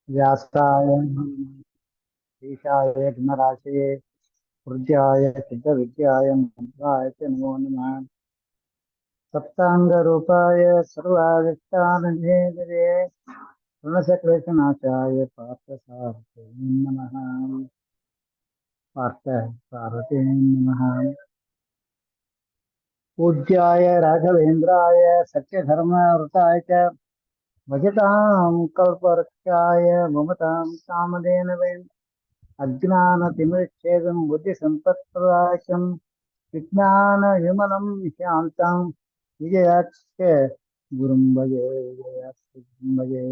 व्यासाय ईशाय गुणराशये हृद्याय सिद्धविद्याय मध्वाय च नमो नमः। सप्ताङ्गरूपाय सर्वादिष्टानधेतरे ऋणशक्लेशनाशाय पार्थसारथे नमः। पार्थसारथे नमः। पूज्याय राघवेन्द्राय सत्यधर्मवृताय च भजतां कल्पवृक्षाय ममतां कामधेनवे अज्ञानतिमिरच्छेदं बुद्धिसम्पत्प्रदायकं विज्ञानविमलं शान्तं विजयाख्य गुरुं भजे विजयाख्य गुरुं भजे।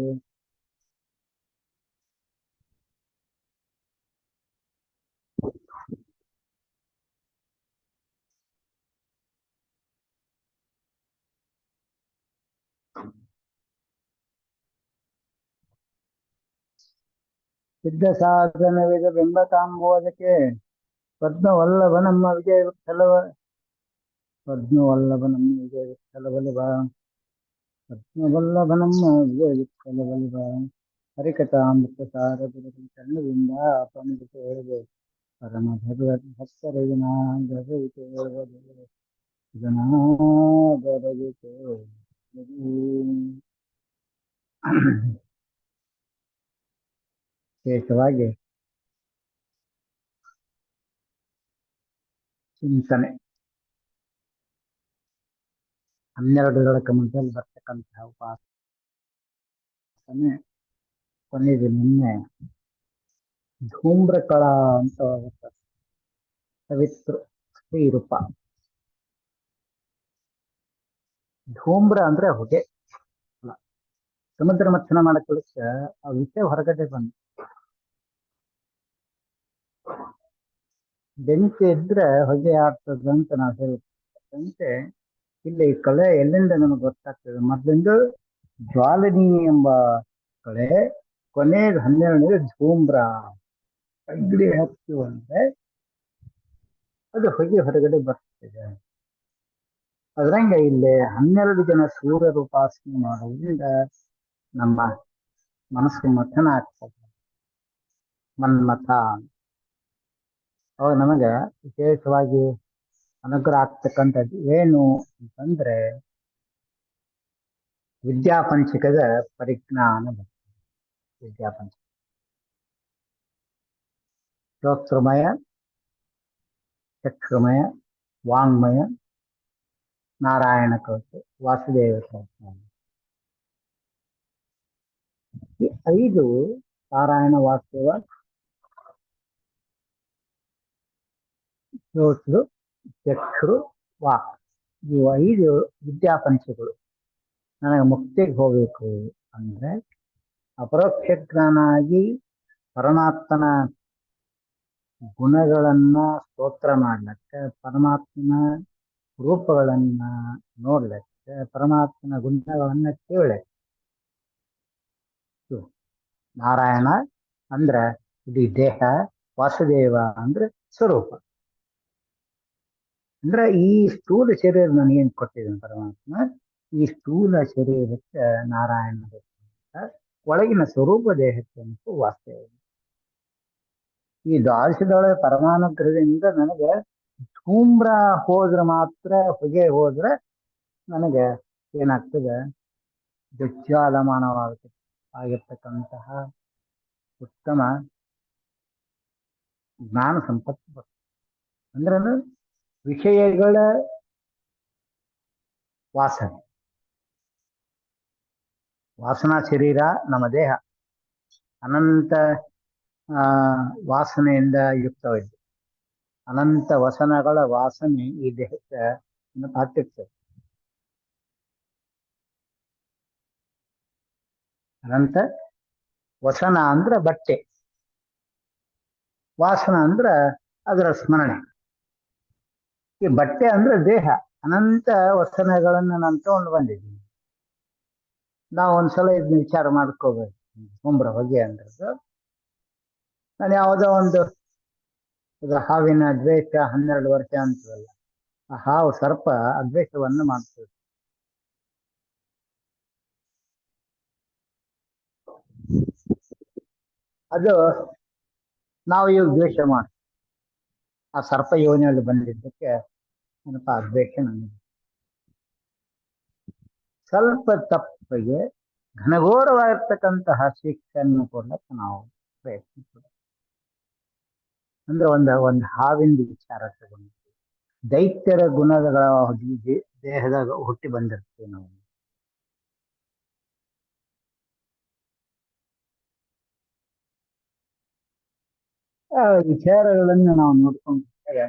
सिद्धसाधनविदबिम्बकाम्बोदके पद्मवल्लभनम विजयविठ्ठलव पद्मवल्लभनम विजयविठ्ठलवल्लभ पद्मवल्लभनम विजयविठ्ठलवल्लभ हरिकथामृतसारगुरुचरणविन्द अपनिते परम भगवद्भक्तरविनागभूते जनादरयुते ವಿಶೇಷವಾಗಿ ಚಿಂತನೆ 12ರ ಕ್ರಮದಲ್ಲಿ ಬರ್ತಕ್ಕಂತಹ ಉಪಾಸನೆ ಕೊನೆಗೆ ನಿನ್ನೆ ಧೂಮ್ರಕಳ ಅಂತ ಬರ್ತದೆ. ಸವಿತೃ ಸ್ತ್ರೀ ರೂಪ. ಧೂಮ್ರ ಅಂದ್ರೆ ಹೊಗೆ. ಸಮುದ್ರ ಮಥನ ಮಾಡಕ್ಕೆ ಆ ವಿಷಯ ಹೊರಗಡೆ ಬಂದು ಬೆಂಕಿ ಇದ್ರೆ ಹೊಗೆ ಆಗ್ತದೆ ಅಂತ ನಾವು ಹೇಳ್ತಂತೆ. ಇಲ್ಲಿ ಕಳೆ ಎಲ್ಲಿಂದ ನಮಗೆ ಗೊತ್ತಾಗ್ತದೆ? ಮೊದಲಿಂದ ಜ್ವಾಲಿನಿ ಎಂಬ ಕಳೆ, ಕೊನೆಗೆ 12ನೇ ಧೂಮ್ರ. ಅಗ್ನಿ ಹಚ್ಚು ಅಂದ್ರೆ ಅದು ಹೊಗೆ ಹೊರಗಡೆ ಬರ್ತದೆ. ಅದ್ರಂಗ ಇಲ್ಲಿ 12 ಜನ ಸೂರ್ಯರ ಉಪಾಸನೆ ಮಾಡೋದ್ರಿಂದ ನಮ್ಮ ಮನಸ್ಸು ಮಥನ ಆಗ್ತದೆ. ಮನ್ಮಥ ಅವಾಗ ನಮಗೆ ವಿಶೇಷವಾಗಿ ಅನುಗ್ರಹ ಆಗ್ತಕ್ಕಂಥದ್ದು ಏನು ಅಂತಂದ್ರೆ ವಿದ್ಯಾಪಂಚಕದ ಪರಿಜ್ಞಾನ. ವಿದ್ಯಾಪಂಚಕ ಶ್ರೋತ್ರಮಯ, ಚಕ್ಷುಮಯ, ವಾಂಗ್ಮಯ, ನಾರಾಯಣ ಕವಚ, ವಾಸುದೇವ ಕವಚ. ಈ 5 ನಾರಾಯಣ, ವಾಸುದೇವ, ಶ್ರೋತೃ, ಚಕ್ಷುರು, ವಾಕ್, ಇವು 5 ವಿದ್ಯಾಪಂಚಗಳು. ನನಗೆ ಮುಕ್ತಿಗೆ ಹೋಗ್ಬೇಕು ಅಂದ್ರೆ ಅಪರೋಕ್ಷ ಜ್ಞಾನ ಆಗಿ ಪರಮಾತ್ಮನ ಗುಣಗಳನ್ನ ಸ್ತೋತ್ರ ಮಾಡ್ಲಿಕ್ಕೆ, ಪರಮಾತ್ಮನ ರೂಪಗಳನ್ನ ನೋಡ್ಲಿಕ್ಕೆ, ಪರಮಾತ್ಮನ ಗುಣಗಳನ್ನ ಕೇಳಲಿಕ್ಕೆ. ನಾರಾಯಣ ಅಂದ್ರೆ ಇಡೀ ದೇಹ, ವಾಸುದೇವ ಅಂದ್ರೆ ಸ್ವರೂಪ. ಅಂದ್ರೆ ಈ ಸ್ಥೂಲ ಶರೀರ ನನಗೇನು ಕೊಟ್ಟಿದ್ದಾನೆ ಪರಮಾತ್ಮ, ಈ ಸ್ಥೂಲ ಶರೀರಕ್ಕೆ ನಾರಾಯಣ, ಒಳಗಿನ ಸ್ವರೂಪ ದೇಹಕ್ಕೆ ಮತ್ತು ವಾಸುದೇವ. ಈ ದ್ವಾದಶದೊಳಗೆ ಪರಮಾನುಗ್ರಹದಿಂದ ನನಗೆ ಧೂಮ್ರ ಹೋದ್ರೆ ಮಾತ್ರ, ಹೊಗೆ ಹೋದ್ರೆ ನನಗೆ ಏನಾಗ್ತದೆ? ಆಗಿರ್ತಕ್ಕಂತಹ ಉತ್ತಮ ಜ್ಞಾನ ಸಂಪತ್ತು ಬರ್ತದೆ. ಅಂದ್ರೆ ವಿಷಯಗಳ ವಾಸನೆ, ವಾಸನಾ ಶರೀರ ನಮ್ಮ ದೇಹ ಅನಂತ ವಾಸನೆಯಿಂದ ಯುಕ್ತವಾಗಿದೆ. ಅನಂತ ವಸನಗಳ ವಾಸನೆ ಈ ದೇಹಕ್ಕೆ ಹತ್ತಿರ್ತದೆ. ಅನಂತ ವಸನ ಅಂದ್ರೆ ಬಟ್ಟೆ, ವಾಸನ ಅಂದ್ರೆ ಅದರ ಸ್ಮರಣೆ. ಈ ಬಟ್ಟೆ ಅಂದ್ರೆ ದೇಹ. ಅನಂತ ವಸನಗಳನ್ನು ನಾನು ತಗೊಂಡು ಬಂದಿದ್ದೀನಿ. ನಾವು ಒಂದ್ಸಲ ಇದನ್ನ ವಿಚಾರ ಮಾಡ್ಕೋಬೇಕು. ಧೂಮ್ರ ಹೊಗೆ ಅಂದ್ರೆ ನಾನು ಯಾವುದೋ ಒಂದು ಹಾವಿನ ದ್ವೇಷ 12 ವರ್ಷ ಅಂತವಲ್ಲ, ಆ ಹಾವು ಸರ್ಪ ಅದ್ವೇಷವನ್ನು ಮಾಡ್ತದೆ. ಅದು ನಾವು ಇವಾಗ ದ್ವೇಷ ಮಾಡಿ ಆ ಸರ್ಪ ಯೋನಿಯಲ್ಲಿ ಬಂದಿದ್ದಕ್ಕೆ ಏನಪ್ಪ ಆ ದ್ವೇಷ ನನಗೆ. ಸ್ವಲ್ಪ ತಪ್ಪಿಗೆ ಘನಘೋರವಾಗಿರ್ತಕ್ಕಂತಹ ಶಿಕ್ಷೆಯನ್ನು ಕೊಡ್ಲಕ್ಕೆ ನಾವು ಪ್ರಯತ್ನ ಪಡ್ತೀವಿ. ಅಂದ್ರೆ ಒಂದು ಹಾವಿಂದ ವಿಚಾರ ತಗೊಂಡು ದೈತ್ಯರ ಗುಣಗಳ ದೇಹದಾಗ ಹುಟ್ಟಿ ಬಂದಿರ್ತೀವಿ ನಾವು. ಆ ವಿಚಾರಗಳನ್ನು ನಾವು ನೋಡ್ಕೊಂಡ್ರೆ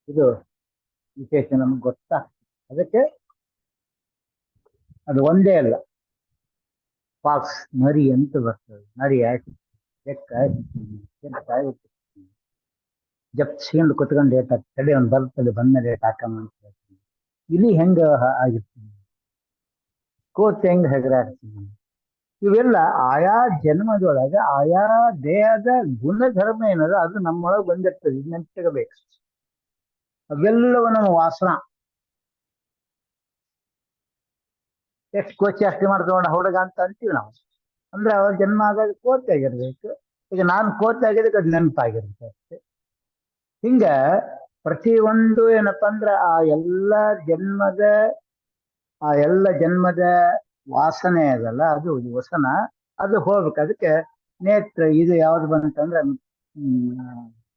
ಇದು ವಿಶೇಷ ನಮ್ಗೆ ಗೊತ್ತಾಗ್ತದೆ. ಅದಕ್ಕೆ ಅದು ಒಂದೇ ಅಲ್ಲ, ಫಾಕ್ಸ್ ನರಿ ಅಂತ ಬರ್ತದೆ. ನರಿ ಆಯ್ತು, ಬೆಕ್ಕ ಆಯ್ತು, ಕೆಂಪ ಆಯ್ತು, ಜಪ್ಸ್ಕೊಂಡು ಕುತ್ಕೊಂಡು ಏಟ್ ಹಾಕ್ತದೆ, ಒಂದು ಬರ್ತದೆ ಬಂದ್ಮೇಲೆ ಏಟ್ ಹಾಕಮ್ಮ ಅಂತ ಹೇಳ್ತೀನಿ. ಇಲಿ ಹೆಂಗ ಆಗಿರ್ತೀನಿ, ಕೋಚ್ ಹೆಂಗ ಹೆಗರಾಡ್ತೀನಿ, ಇವೆಲ್ಲ ಆಯಾ ಜನ್ಮದೊಳಗೆ ಆಯಾ ದೇಹದ ಗುಣಧರ್ಮ ಏನದ ಅದು ನಮ್ಮೊಳಗೆ ಬಂದಿರ್ತದೆ. ನೆನಪಿಡಬೇಕು. ಅವೆಲ್ಲವೂ ನಮ್ಮ ವಾಸನ. ಎಷ್ಟು ಕೋಚಿ ಅಷ್ಟೇ ಮಾಡ್ತೋಣ ಹುಡುಗ ಅಂತ ಅಂತೀವಿ ನಾವು. ಅಂದ್ರೆ ಅವಾಗ ಜನ್ಮ ಆದಾಗ ಕೋಚ್ ಆಗಿರ್ಬೇಕು. ಈಗ ನಾನು ಕೋಚ್ ಆಗಿದ್ದಕ್ಕೆ ಅದು ನೆನಪಾಗಿರುತ್ತೆ ಅಷ್ಟೇ. ಹಿಂಗ ಪ್ರತಿಯೊಂದು ಏನಪ್ಪಾ ಅಂದ್ರೆ ಆ ಎಲ್ಲ ಜನ್ಮದ ವಾಸನೆ ಅದಲ್ಲ, ಅದು ವಸನ, ಅದು ಹೋಗ್ಬೇಕು. ಅದಕ್ಕೆ ನೇತ್ರ ಇದು ಯಾವ್ದು ಬಂತಂದ್ರೆ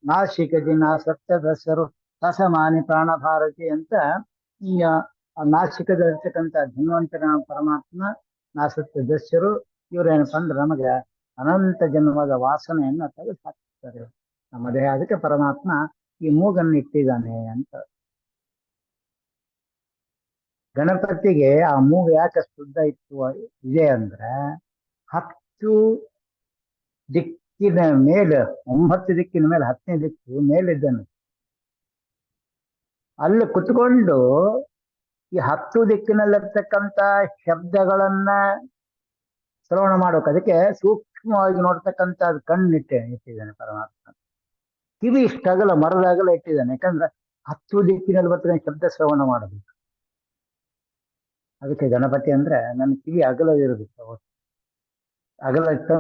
ನಾಸಿಕ ದಿನ ಸಪ್ತದಶರು ರಸಮಾನಿ ಪ್ರಾಣ ಭಾರತಿ ಅಂತ ಈ ನಾಸಿಕದಲ್ಲಿರ್ತಕ್ಕಂಥ ಧನ್ವಂತರ ಪರಮಾತ್ಮ ನಾಸಪ್ತದಶರು ಇವ್ರೇನಪ್ಪ ಅಂದ್ರೆ ನಮಗೆ ಅನಂತ ಜನ್ಮದ ವಾಸನೆಯನ್ನ ತೆಗೆದು ಹಾಕ್ತಾರೆ ನಮ್ಮ ದೇಹ. ಅದಕ್ಕೆ ಪರಮಾತ್ಮ ಈ ಮೂಗನ್ನು ಇಟ್ಟಿದ್ದಾನೆ ಅಂತ. ಗಣಪತಿಗೆ ಆ ಮೂಗು ಯಾಕೆ ಶುದ್ಧ ಇದೆ ಅಂದ್ರೆ 10 ದಿಕ್ಕಿನ ಮೇಲೆ, 9 ದಿಕ್ಕಿನ ಮೇಲೆ 10ನೇ ದಿಕ್ಕು ಮೇಲಿದ್ದಾನೆ. ಅಲ್ಲಿ ಕುತ್ಕೊಂಡು ಈ 10 ದಿಕ್ಕಿನಲ್ಲಿರ್ತಕ್ಕಂಥ ಶಬ್ದಗಳನ್ನ ಶ್ರವಣ ಮಾಡೋಕೆ ಅದಕ್ಕೆ ಸೂಕ್ಷ್ಮವಾಗಿ ನೋಡ್ತಕ್ಕಂಥ ಇಟ್ಟಿದ್ದಾನೆ ಪರಮಾತ್ಮ. ಕಿವಿ ಇಷ್ಟಾಗಲ್ಲ, ಮರದಾಗಲ್ಲ ಇಟ್ಟಿದ್ದಾನೆ. ಯಾಕಂದ್ರೆ 10 ದಿಕ್ಕಿನಲ್ಲಿ ಬರ್ತಕ್ಕಂಥ ಶಬ್ದ ಶ್ರವಣ ಮಾಡಬೇಕು. ಅದಕ್ಕೆ ಗಣಪತಿ ಅಂದ್ರೆ ನನ್ನ ಕಿವಿ ಅಗಲ ಇರಬೇಕು. ಅಗಲ ಇತ್ತು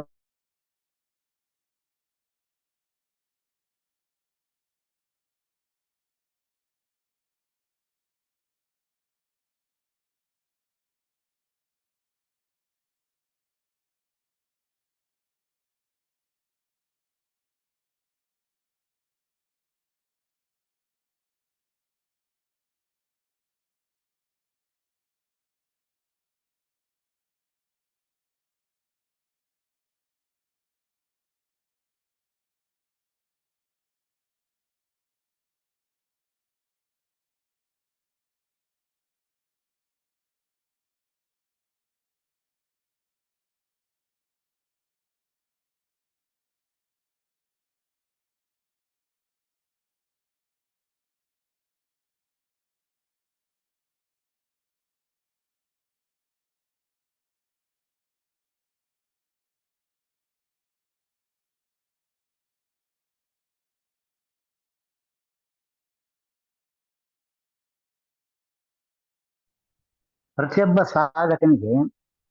ಪ್ರತಿಯೊಬ್ಬ ಸಾಧಕನಿಗೆ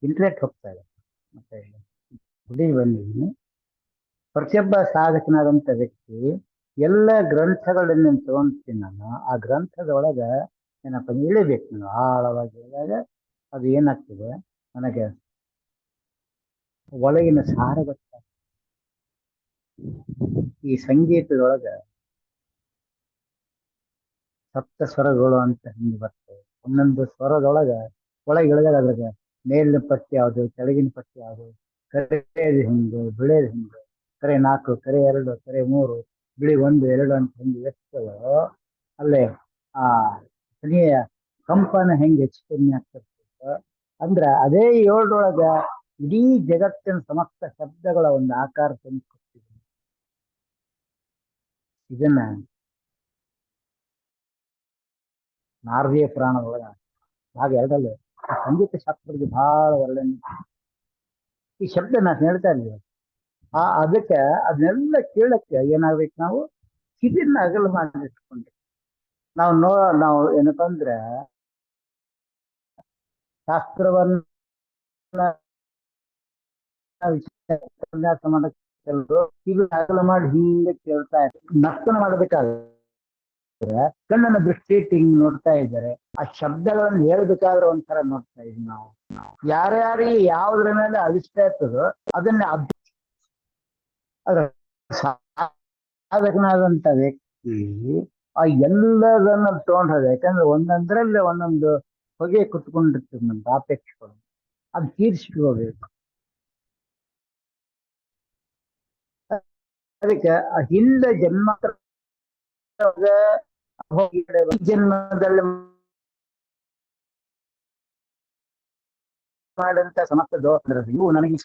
ಇಂಟರ್ನೆಟ್ ಹೋಗ್ತಾ ಇದೆ. ಮತ್ತೆ ಹುಡುಗಿ ಬಂದಿದ್ದೀನಿ. ಪ್ರತಿಯೊಬ್ಬ ಸಾಧಕನಾದಂಥ ವ್ಯಕ್ತಿ ಎಲ್ಲ ಗ್ರಂಥಗಳನ್ನ ತಗೊಂತೀನಿ ನಾನು. ಆ ಗ್ರಂಥದೊಳಗ ಏನಪ್ಪ ಇಳಿಬೇಕು, ನೀವು ಆಳವಾಗಿ ಇಳಿದಾಗ ಅದು ಏನಾಗ್ತದೆ ನನಗೆ ಒಳಗಿನ ಸಾರ ಗೊತ್ತಾಗ್ತದೆ. ಈ ಸಂಗೀತದೊಳಗ ಸಪ್ತ ಸ್ವರಗಳು ಅಂತ ಹಿಂಗೆ ಬರ್ತವೆ. ಒಂದೊಂದು ಸ್ವರದೊಳಗ ಒಳಗೆ ಇಳಿದಾಗ ಅದ್ರಾಗ ಮೇಲಿನ ಪಟ್ಟಿ ಯಾವುದು, ಕೆಳಗಿನ ಪಟ್ಟಿ ಯಾವುದು, ಕರೆಯದು ಹಿಂಗು, ಬಿಳಿಯದು ಹಿಂಗು, ಕರೆ 4, ಕರೆ 2, ಕರೆ 3, ಬಿಳಿ 1, 2 ಅಂತ ಹಿಂಗೆ ಎಷ್ಟವೋ ಅಲ್ಲೇ ಆ ಧ್ವನಿಯ ಕಂಪನ ಹೆಂಗೆ ಹೆಚ್ಚು ಕಮ್ಮಿ ಆಗ್ತಿರ್ತದೆ. ಅಂದ್ರೆ ಅದೇ 7ರೊಳಗ ಇಡೀ ಜಗತ್ತಿನ ಸಮಸ್ತ ಶಬ್ದಗಳ ಒಂದು ಆಕಾರ ತಂದುಕೊಡ್ತಿದೆ. ಇದನ್ನ ನಾರದೀಯ ಪುರಾಣದೊಳಗ ಭಾಗ 2ರಲ್ಲಿ ಸಂಗೀತ ಶಾಸ್ತ್ರಕ್ಕೆ ಬಹಳ ವರ್ಣನೆ. ಈ ಶಬ್ದ ನಾನು ಹೇಳ್ತಾ ಇದ್ದೀವಿ. ಅದಕ್ಕೆ ಅದನ್ನೆಲ್ಲ ಕೇಳಕ್ಕೆ ಏನಾಗ್ಬೇಕು, ನಾವು ಕಿವಿನ ಅಗಲ ಮಾಡಿಟ್ಕೊಂಡು ನಾವು ಏನಪ್ಪಾ ಅಂದ್ರೆ ಶಾಸ್ತ್ರವನ್ನ ವಿನ್ಯಾಸ ಮಾಡಕ್ಕೆ ಕೆಲವರು ಕಿವಿ ಅಗಲ ಮಾಡಿ ಹಿಂಗೆ ಕೇಳ್ತಾ ಇರ್ತಾರೆ. ನರ್ತನ ಮಾಡ್ಬೇಕಾದ್ರೆ ಕಣ್ಣನ್ನ ದೃಷ್ಟಿ ಇಟ್ಟು ಹಿಂಗ್ ನೋಡ್ತಾ ಇದ್ದಾರೆ. ಆ ಶಬ್ದಗಳನ್ನು ಹೇಳ್ಬೇಕಾದ್ರೆ ಒಂಥರ ನೋಡ್ತಾ ಇದ್ವಿ ನಾವು. ಯಾರ್ಯಾರಿಗೆ ಯಾವ್ದ್ರ ಮೇಲೆ ಅವಿಷ್ಟ ಇರ್ತದೋ ಅದನ್ನ ಅದ್ರ ಸಾಧಕನಾದಂತ ವ್ಯಕ್ತಿ ಆ ಎಲ್ಲದನ್ನ ತಗೊಂಡ್ರೆ, ಯಾಕಂದ್ರೆ ಒಂದೊಂದ್ರಲ್ಲಿ ಒಂದೊಂದು ಹೊಗೆ ಕುತ್ಕೊಂಡಿರ್ತದೆ ನಮ್ದು ಅಪೇಕ್ಷೆಗಳು, ಅದು ತೀರ್ಸ್ಕೋಬೇಕು. ಅದಕ್ಕೆ ಹಿಂದೆ ಜನ್ಮದಲ್ಲಿ ಮಾಡಂತ ಸಮಸ್ತ ದೋಷ ಇವು ನನಗೆ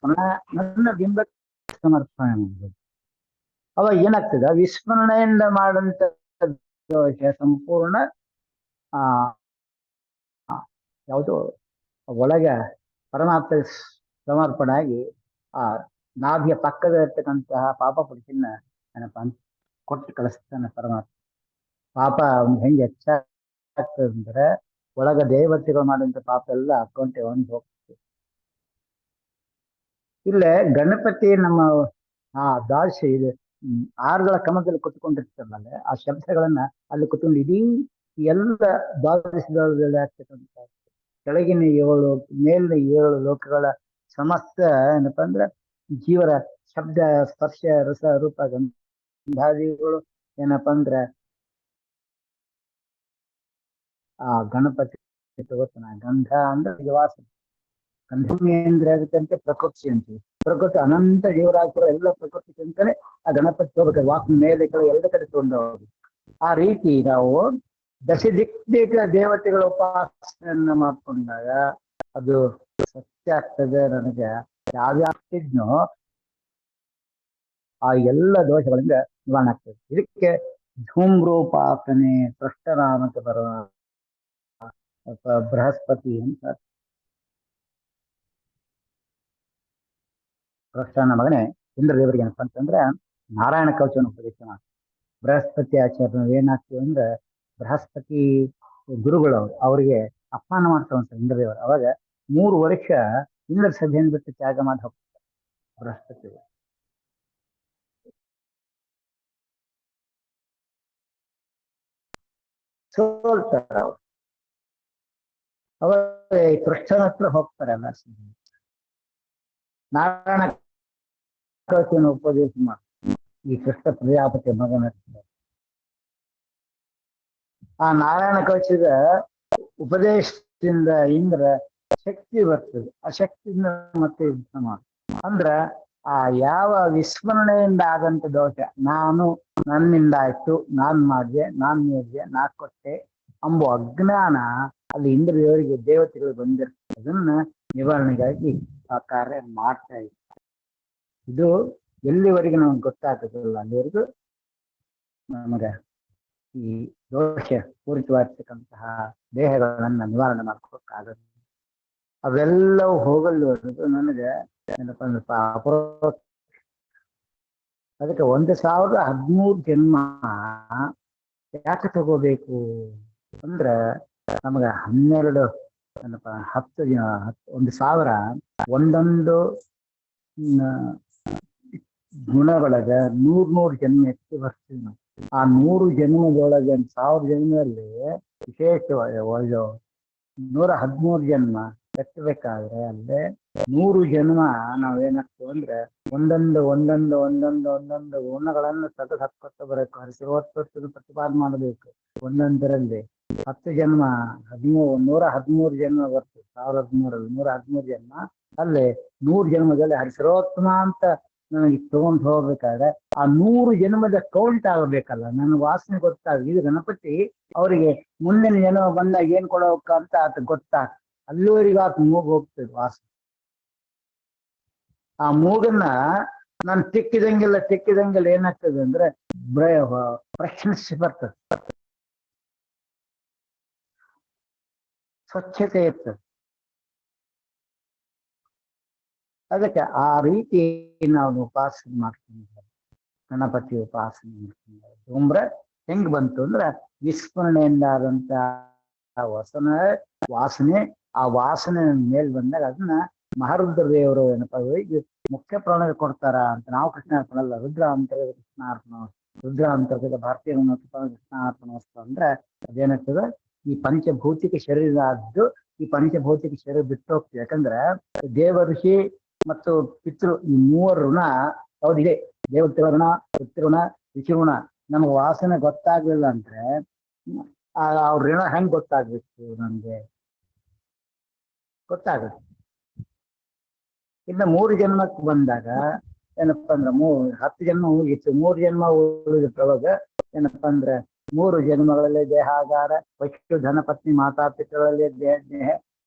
ನನ್ನ ಬಿಂಬ ಸಮರ್ಪಣೆ ಮಾಡ್ಬೋದು. ಅವಾಗ ಏನಾಗ್ತದೆ, ವಿಸ್ಮರಣೆಯಿಂದ ಮಾಡಂತ ದೋಷ ಸಂಪೂರ್ಣ ಯಾವುದು ಒಳಗೆ ಪರಮಾತ್ಮ ಸಮರ್ಪಣೆ ಆಗಿ ಆ ನಾಭಿಯ ಪಕ್ಕದ ಇರ್ತಕ್ಕಂತಹ ಪಾಪ ಪುರುಷನ್ನ ಏನಪ್ಪ ಅಂತ ಕೊಟ್ಟು ಕಳಿಸ್ತಾನೆ ಪರಮಾತ್ಮ. ಪಾಪ ಹೆಂಗೆ ಹೆಚ್ಚಾಗ್ತದೆ ಅಂದ್ರೆ ಒಳಗ ದೇವತೆಗಳು ಮಾಡುವಂತ ಪಾಪ ಎಲ್ಲ ಅಕೌಂಟೆ ಒಂದು ಹೋಗ್ತದೆ. ಇಲ್ಲೇ ಗಣಪತಿ ನಮ್ಮ ದ್ವಾದಶ ಇದು ಆರುಗಳ ಕ್ರಮದಲ್ಲಿ ಕುತ್ಕೊಂಡಿರ್ತಾರಲ್ಲ, ಆ ಶಬ್ದಗಳನ್ನ ಅಲ್ಲಿ ಕುತ್ಕೊಂಡು ಇಡೀ ಎಲ್ಲ ದ್ವಾದಶದಲ್ಲಿ ಆಗ್ತಕ್ಕಂಥ ಕೆಳಗಿನ 7 ಮೇಲಿನ 7 ಲೋಕಗಳ ಸಮಸ್ತ ಏನಪ್ಪಾ ಅಂದ್ರೆ ಜೀವರ ಶಬ್ದ ಸ್ಪರ್ಶ ರಸ ರೂಪ ಗಂಧಾದಿಗಳು ಏನಪ್ಪಾ ಅಂದ್ರೆ ಆ ಗಣಪತಿ ತಗೋತಾನ. ಗಂಧ ಅಂದ್ರೆ ವಾಸನೆ, ಗಂಧಭೂಮಿ ಅಂದ್ರೆ ಅದಕ್ಕಂತೆ ಪ್ರಕೃತಿ ಅಂತೀವಿ. ಪ್ರಕೃತಿ ಅನಂತ ಜೀವರಾಶಿಗಳು ಎಲ್ಲ ಪ್ರಕೃತಿ ಅಂತಾನೆ ಆ ಗಣಪತಿ ತಗೋಬೇಕು. ವಾಸನೆ ಮೇಲೆ ಎಲ್ಲ ಕಡೆ ತಗೊಂಡು ಹೋಗಿ ಆ ರೀತಿ ನಾವು ದಶದಿಕ್ ದೇವತೆಗಳ ಉಪಾಸನೆಯನ್ನ ಮಾಡ್ಕೊಂಡಾಗ ಅದು ಸತ್ಯ ಆಗ್ತದೆ. ನನಗೆ ಯಾವ್ಯಾವ್ತಿದ್ನೋ ಆ ಎಲ್ಲ ದೋಷಗಳಿಂದ ನಿವಾರಣೆ ಆಗ್ತದೆ. ಇದಕ್ಕೆ ಧೂಮ್ರೋಪಾಸನೆ ಪೃಷ್ಠರಾಮಕ್ಕೆ ಬರುವ ಬೃಹಸ್ಪತಿ ಅಂತ. ಪೃಷ್ಠನ ಮಗನೇ ಇಂದ್ರದೇವರಿಗೆ ಏನಪ್ಪ ಅಂತಂದ್ರೆ ನಾರಾಯಣ ಕವಚವನ್ನು ಉಪದೇಶ ಮಾಡ್ತಾರೆ. ಬೃಹಸ್ಪತಿ ಆಚಾರ್ಯ ಏನಾಗ್ತದೆ ಅಂದ್ರೆ ಬೃಹಸ್ಪತಿ ಗುರುಗಳು ಅವರಿಗೆ ಅಪಮಾನ ಮಾಡ್ತಾವಂತ ಇಂದ್ರದೇವರು. ಅವಾಗ 3 ವರ್ಷ ಇಂದ್ರ ಸಭೆಯನ್ನು ಬಿಟ್ಟು ತ್ಯಾಗ ಮಾಡಿ ಹೋಗ್ತಾರೆ ಬೃಹಸ್ಪತಿ. ಸೋಲ್ತಾರೆ ಅವರು. ಅವಾಗ ಕೃಷ್ಣನ ಹತ್ರ ಹೋಗ್ತಾರೆ ಎಲ್ಲ. ನಾರಾಯಣ ಕವಚವನ್ನು ಉಪದೇಶ ಮಾಡಿ ಈ ಕೃಷ್ಣ ಪ್ರಜಾಪತಿ ಮಗನ ಆ ನಾರಾಯಣ ಕವಚದ ಉಪದೇಶದಿಂದ ಇಂದ್ರ ಶಕ್ತಿ ಬರ್ತದೆ. ಆ ಶಕ್ತಿಯಿಂದ ಮತ್ತೆ ಯುದ್ಧ ಮಾಡ ಅಂದ್ರ ಆ ಯಾವ ವಿಸ್ಮರಣೆಯಿಂದ ಆದಂತ ದೋಷ, ನಾನು ನನ್ನಿಂದ ಆಯ್ತು, ನಾನ್ ಮಾಡಿದೆ, ನಾನ್ ನೀಡಿದೆ, ನಾ ಕೊಟ್ಟೆ ಅಂಬೋ ಅಜ್ಞಾನ ಅಲ್ಲಿ ಇಂದ್ರದೇವರಿಗೆ ದೇವತೆಗಳು ಬಂದಿರ್ತದೆ. ಅದನ್ನ ನಿವಾರಣೆಗಾಗಿ ಆ ಕಾರ್ಯ ಮಾಡ್ತಾ ಇದ್ದಾರೆ. ಇದು ಎಲ್ಲಿವರೆಗೆ ನಮ್ಗೆ ಗೊತ್ತಾಗುದಿಲ್ಲ ಅಲ್ಲಿವರೆಗೂ ನಮಗೆ ಈ ದೋಷ ಪೂರಿತವಾಗಿರ್ತಕ್ಕಂತಹ ದೇಹಗಳನ್ನ ನಿವಾರಣೆ ಮಾಡ್ಕೋಕ್ಕಾಗದು. ಅವೆಲ್ಲವೂ ಹೋಗಲ್ವರೆಗೂ ನನಗೆ ಏನಪ್ಪ ಅಂದ್ರೆ ಅದಕ್ಕೆ 1013 ಜನ್ಮ ಯಾಕೆ ತಗೋಬೇಕು ಅಂದ್ರೆ ನಮಗ 12 ಏನಪ್ಪ 10,000 ಒಂದೊಂದು ಗುಣಗಳಗ 100 ಜನ್ಮ ಎತ್ತಿ ಬರ್ತೀವಿ ನಾವು. ಆ 100 ಜನ್ಮದೊಳಗೆ 1000 ಜನ್ಮದಲ್ಲಿ ವಿಶೇಷವಾಗಿ 113 ಜನ್ಮ ಎತ್ತಬೇಕಾದ್ರೆ ಅಲ್ಲೇ 100 ಜನ್ಮ ನಾವೇನಾಗ್ತೀವಿ ಅಂದ್ರೆ ಒಂದೊಂದು ಗುಣಗಳನ್ನು ತೆಗೆದು ಹಾಕ್ಕೊತ ಬರಬೇಕು. ಹರಿಸಿರುವತ್ತು ಪ್ರತಿಪಾದನೆ ಮಾಡಬೇಕು. ಒಂದೊಂದರಲ್ಲಿ 10 ಜನ್ಮ 113 ಜನ್ಮ ಬರ್ತದೆ. 1013 113 ಜನ್ಮ ಅಲ್ಲೇ 100 ಜನ್ಮದಲ್ಲಿ ಹರಿಸಿರೋತ್ತಮ ಅಂತ ನನಗೆ ತಗೊಂಡು ಹೋಗ್ಬೇಕಾದ್ರೆ ಆ 100 ಜನ್ಮದ ಕೌಂಟ್ ಆಗಬೇಕಲ್ಲ. ನನಗೆ ವಾಸನೆ ಗೊತ್ತಾಗ ಇದು ಗಣಪತಿ ಅವರಿಗೆ ಮುಂದಿನ ಜನ್ಮ ಬಂದಾಗ ಏನ್ ಕೊಡೋಕ ಅಂತ ಆತ ಗೊತ್ತಾಗ ಅಲ್ಲಿವರೆಗೂ ಆತ ಮೂಗು ಹೋಗ್ತದೆ ವಾಸನೆ. ಆ ಮೂಗನ್ನ ನಾನು ತಿಕ್ಕಿದಂಗೆಲ್ಲ ಏನಾಗ್ತದೆ ಅಂದ್ರೆ ಪ್ರಶ್ನಿಸಿ ಬರ್ತದೆ, ಸ್ವಚ್ಛತೆ ಇರ್ತದೆ. ಅದಕ್ಕೆ ಆ ರೀತಿ ನಾವು ಉಪಾಸನೆ ಮಾಡ್ಕೊಂಡಿದ್ದೇವೆ. ಗಣಪತಿ ಉಪಾಸನೆ ಮಾಡ್ಕೊಂಡಿದ್ದೇವೆ. ಧೂಮ್ರ ಹೆಂಗ್ ಬಂತು ಅಂದ್ರೆ ವಿಸ್ಮರಣೆಯಿಂದ ಆದಂತ ವಾಸನೆ, ಆ ವಾಸನೆ ಮೇಲ್ ಬಂದಾಗ ಅದನ್ನ ಮಹಾರುದ್ರ ದೇವರು ಏನಪ್ಪ ಮುಖ್ಯ ಪ್ರಾಣ ಕೊಡ್ತಾರ ಅಂತ ನಾವು ಕೃಷ್ಣ ಅರ್ಪಣಲ್ಲ, ರುದ್ರ ಅಂತರ್ಗತ ಕೃಷ್ಣ ಅರ್ಪಣ, ರುದ್ರ ಅಂತರ್ಗತ ಭಾರತೀಯ ಕೃಷ್ಣ ಅರ್ಪಣ ವಸ್ತು ಅಂದ್ರೆ ಅದೇನಾಗ್ತದೆ, ಈ ಪಂಚಭೌತಿಕ ಶರೀರ ಆದ್ದು ಈ ಪಂಚಭೌತಿಕ ಶರೀರ ಬಿಟ್ಟು ಹೋಗ್ತದೆ. ಯಾಕಂದ್ರೆ ದೇವ ಋಷಿ ಮತ್ತು ಪಿತೃ ಈ ಮೂವರು ಋಣ ಹೌದಿದೆ. ದೇವತೆ ಋಣ, ಪಿತೃಋಣ, ಋಷಿ ಋಣ ನಮ್ಗೆ ವಾಸನೆ ಗೊತ್ತಾಗ್ಲಿಲ್ಲ ಅಂದ್ರೆ ಅವ್ರ ಋಣ ಹೆಂಗ್ ಗೊತ್ತಾಗ್ಬೇಕು ನಮ್ಗೆ? ಗೊತ್ತಾಗುತ್ತೆ. ಇನ್ನು 3 ಜನ್ಮಕ್ಕೆ ಬಂದಾಗ ಏನಪ್ಪಾ ಅಂದ್ರೆ 10 ಜನ್ಮ ಹೋಗಿತ್ತು, 3 ಜನ್ಮ ಉಳಿದಿಟ್ಟವಾಗ ಏನಪ್ಪಾ ಅಂದ್ರೆ 3 ಜನ್ಮಗಳಲ್ಲಿ ದೇಹಾಗಾರ ವಸ್ತು ಧನಪತ್ನಿ ಮಾತಾಪಿತರಲ್ಲಿ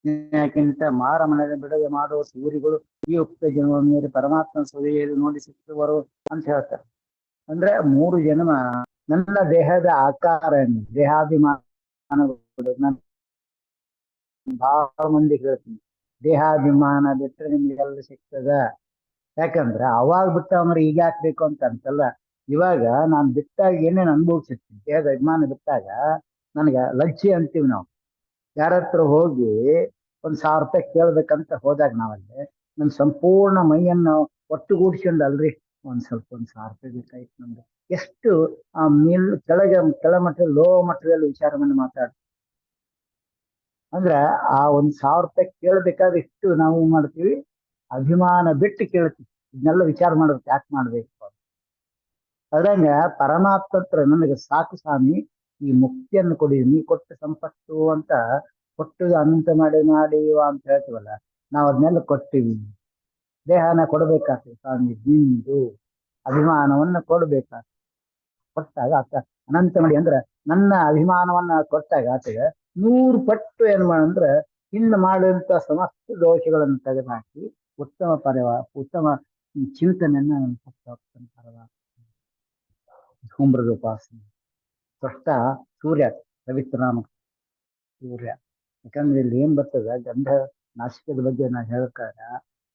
ದೇಹಕ್ಕಿಂತ ಮಾರ ಮನೆಯ ಬಿಡುಗೆ ಮಾಡುವ ಸೂರಿಗಳು ಈ ಉಕ್ತ ಜನ್ಮ ಮೀರಿ ಪರಮಾತ್ಮ ಸುರಿಯಲ್ಲಿ ನೋಡಿ ಸಿಕ್ಕುವರು ಅಂತ ಹೇಳ್ತಾರೆ. ಅಂದ್ರೆ 3 ಜನ್ಮ ನನ್ನ ದೇಹದ ಆಕಾರ ದೇಹಾಭಿಮಾನಗಳು ನಾನು ಬಹಳ ಮಂದಿ ಹೇಳ್ತೀನಿ, ದೇಹಾಭಿಮಾನ ಬಿಟ್ಟರೆ ನಿಮ್ಗೆಲ್ಲ ಸಿಗ್ತದ. ಯಾಕಂದ್ರೆ ಅವಾಗ ಬಿಟ್ಟ ಅಂದ್ರೆ ಈಗ ಹಾಕ್ಬೇಕು ಅಂತ ಅಂತಲ್ಲ, ಇವಾಗ ನಾನು ಬಿಟ್ಟಾಗ ಏನೇನು ಅನುಭವಿಸಿರ್ತೀನಿ. ದೇಹದ ಅಭಿಮಾನ ಬಿಟ್ಟಾಗ ನನಗೆ ಲಜ್ಜೆ ಅಂತೀವಿ ನಾವು. ಯಾರ ಹತ್ರ ಹೋಗಿ 1,000 ರೂಪಾಯಿ ಕೇಳ್ಬೇಕಂತ ಹೋದಾಗ ನಾವಲ್ಲಿ ನನ್ನ ಸಂಪೂರ್ಣ ಮೈಯನ್ನು ಒಟ್ಟುಗೂಡಿಸ್ಕೊಂಡು ಅಲ್ರಿ ಸ್ವಲ್ಪ 1,000 ರೂಪಾಯಿ ಬೇಕಾಯ್ತು ನಮ್ಗೆ, ಎಷ್ಟು ಕೆಳ ಮಟ್ಟದಲ್ಲಿ ಲೋ ಮಟ್ಟದಲ್ಲಿ ವಿಚಾರವನ್ನು ಮಾತಾಡ್ತೀವಿ. ಅಂದ್ರೆ ಆ 1,000 ರೂಪಾಯಿ ಕೇಳ್ಬೇಕಾದ್ರೆ ಇಷ್ಟು ನಾವು ಏನ್ ಮಾಡ್ತೀವಿ, ಅಭಿಮಾನ ಬಿಟ್ಟು ಕೇಳ್ತೀವಿ. ಇದನ್ನೆಲ್ಲ ವಿಚಾರ ಮಾಡ್ಬೇಕು, ಯಾಕೆ ಮಾಡ್ಬೇಕು? ಅದ್ರಂಗ ಪರಮಾತ್ಮತ್ರ ನನಗೆ ಸಾಕು ಸ್ವಾಮಿ, ಈ ಮುಕ್ತಿಯನ್ನು ಕೊಡಿ, ನೀ ಕೊಟ್ಟ ಸಂಪತ್ತು ಅಂತ ಕೊಟ್ಟು ಅನಂತ ಮಾಡಿ ಅಂತ ಹೇಳ್ತೀವಲ್ಲ, ನಾವು ಅದನ್ನೆಲ್ಲ ಕೊಡ್ತೀವಿ. ದೇಹನ ಕೊಡ್ಬೇಕಾಗ್ತದೆ ಸ್ವಾಮಿ, ನಿಂದು ಅಭಿಮಾನವನ್ನ ಕೊಡ್ಬೇಕಾಗ್ತದೆ. ಕೊಟ್ಟಾಗ ಆತ ಅನಂತ ಮಾಡಿ ಅಂದ್ರೆ ನನ್ನ ಅಭಿಮಾನವನ್ನ ಕೊಟ್ಟಾಗ ಆತಗೆ 100 ಪಟ್ಟು ಏನ್ ಮಾಡಂದ್ರೆ ಇನ್ನು ಮಾಡುವಂತ ಸಮಸ್ತ ದೋಷಗಳನ್ನು ತೆಗೆದುಹಾಕಿ ಉತ್ತಮ ಚಿಂತನೆಯನ್ನ ಧೂಮ್ರದ ಉಪಾಸನೆ ಸ್ಪಷ್ಟ ಸೂರ್ಯ ಪವಿತ್ರನಾಮ ಸೂರ್ಯ. ಯಾಕಂದ್ರೆ ಇಲ್ಲಿ ಏನ್ ಬರ್ತದ, ಗಂಧ ನಾಸಿಕದ ಬಗ್ಗೆ ನಾ ಹೇಳ್ಕಾರ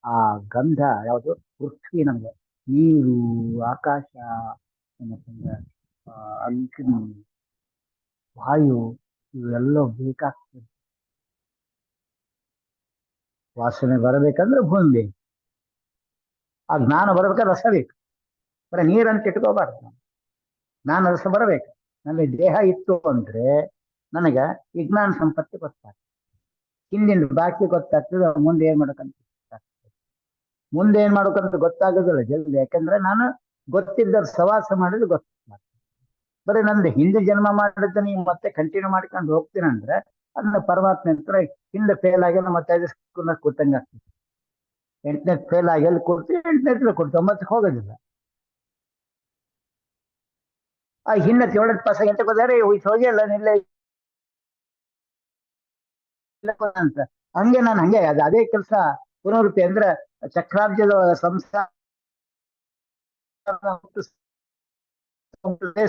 ಆ ಗಂಧ ಯಾವುದು, ಪೃಥ್ವಿ ನಮ್ಗೆ ನೀರು, ಆಕಾಶ, ಏನಪ್ಪಂದ್ರೆ ಅಗ್ನಿ, ವಾಯು ಇವೆಲ್ಲ ಬೇಕಾಗ್ತದೆ. ವಾಸನೆ ಬರಬೇಕಂದ್ರೆ ಭೂಮಿ ಬೇಕು, ಆ ಜ್ಞಾನ ಬರ್ಬೇಕಾದ್ರೆ ರಸ ಬೇಕು. ಬರೀ ನೀರಂತ ಇಟ್ಕೋಬಾರ್ದು, ಜ್ಞಾನ ರಸ ಬರಬೇಕು. ನನಗೆ ದೇಹ ಇತ್ತು ಅಂದ್ರೆ ನನಗೆ ವಿಜ್ಞಾನ ಸಂಪತ್ತಿ ಗೊತ್ತಾಗ್ತದೆ, ಹಿಂದಿನ ಬಾಕಿ ಗೊತ್ತಾಗ್ತದೆ, ಮುಂದೆ ಏನ್ ಮಾಡ್ಬೇಕಂತ ಗೊತ್ತಾಗ್ತದೆ. ಮುಂದೆ ಏನ್ ಮಾಡ್ಬೇಕಂತ ಗೊತ್ತಾಗೋದಿಲ್ಲ ಜಲ್ದಿ, ಯಾಕಂದ್ರೆ ನಾನು ಗೊತ್ತಿದ್ದ ಸವಾಸ ಮಾಡಿದ್ರೆ ಗೊತ್ತಾಗ್ತದೆ. ಬರೀ ನಂದು ಹಿಂದೆ ಜನ್ಮ ಮಾಡಿದ್ರೆ ನೀವು ಮತ್ತೆ ಕಂಟಿನ್ಯೂ ಮಾಡ್ಕೊಂಡು ಹೋಗ್ತೀನಂದ್ರೆ ಅದನ್ನ ಪರಮಾತ್ಮ ಹತ್ರ ಹಿಂದೆ ಫೇಲ್ ಆಗ್ಯಾನ ಮತ್ತೆ 5 ಸ್ಕೂಲ್ನ ಕೂತಂಗ ಆಗ್ತದೆ. 8ನೇ ಫೇಲ್ ಆಗಿ ಎಲ್ಲಿ ಕೊಡ್ತೀವಿ, 8ನೇ ಕೊಡ್ತೀವಿ, 9ಕ್ಕೆ ಹೋಗೋದಿಲ್ಲ. ಆ ಹಿಂದೆ 7ನೇ ಪಾಸ್ ಆಗಿ 8ಕ್ಕೆ ಹೋದರೆ ಹೋಗಿ ಅಲ್ಲ ನಿಲ್ಲ ಅಂತ ಹಂಗೆ ನಾನು ಹಂಗೆ ಅದೇ ಕೆಲಸ ಪುನರುತ್ತಿ ಅಂದ್ರೆ ಚಕ್ರಾಬ್ಜದ ಸಂಸಾರ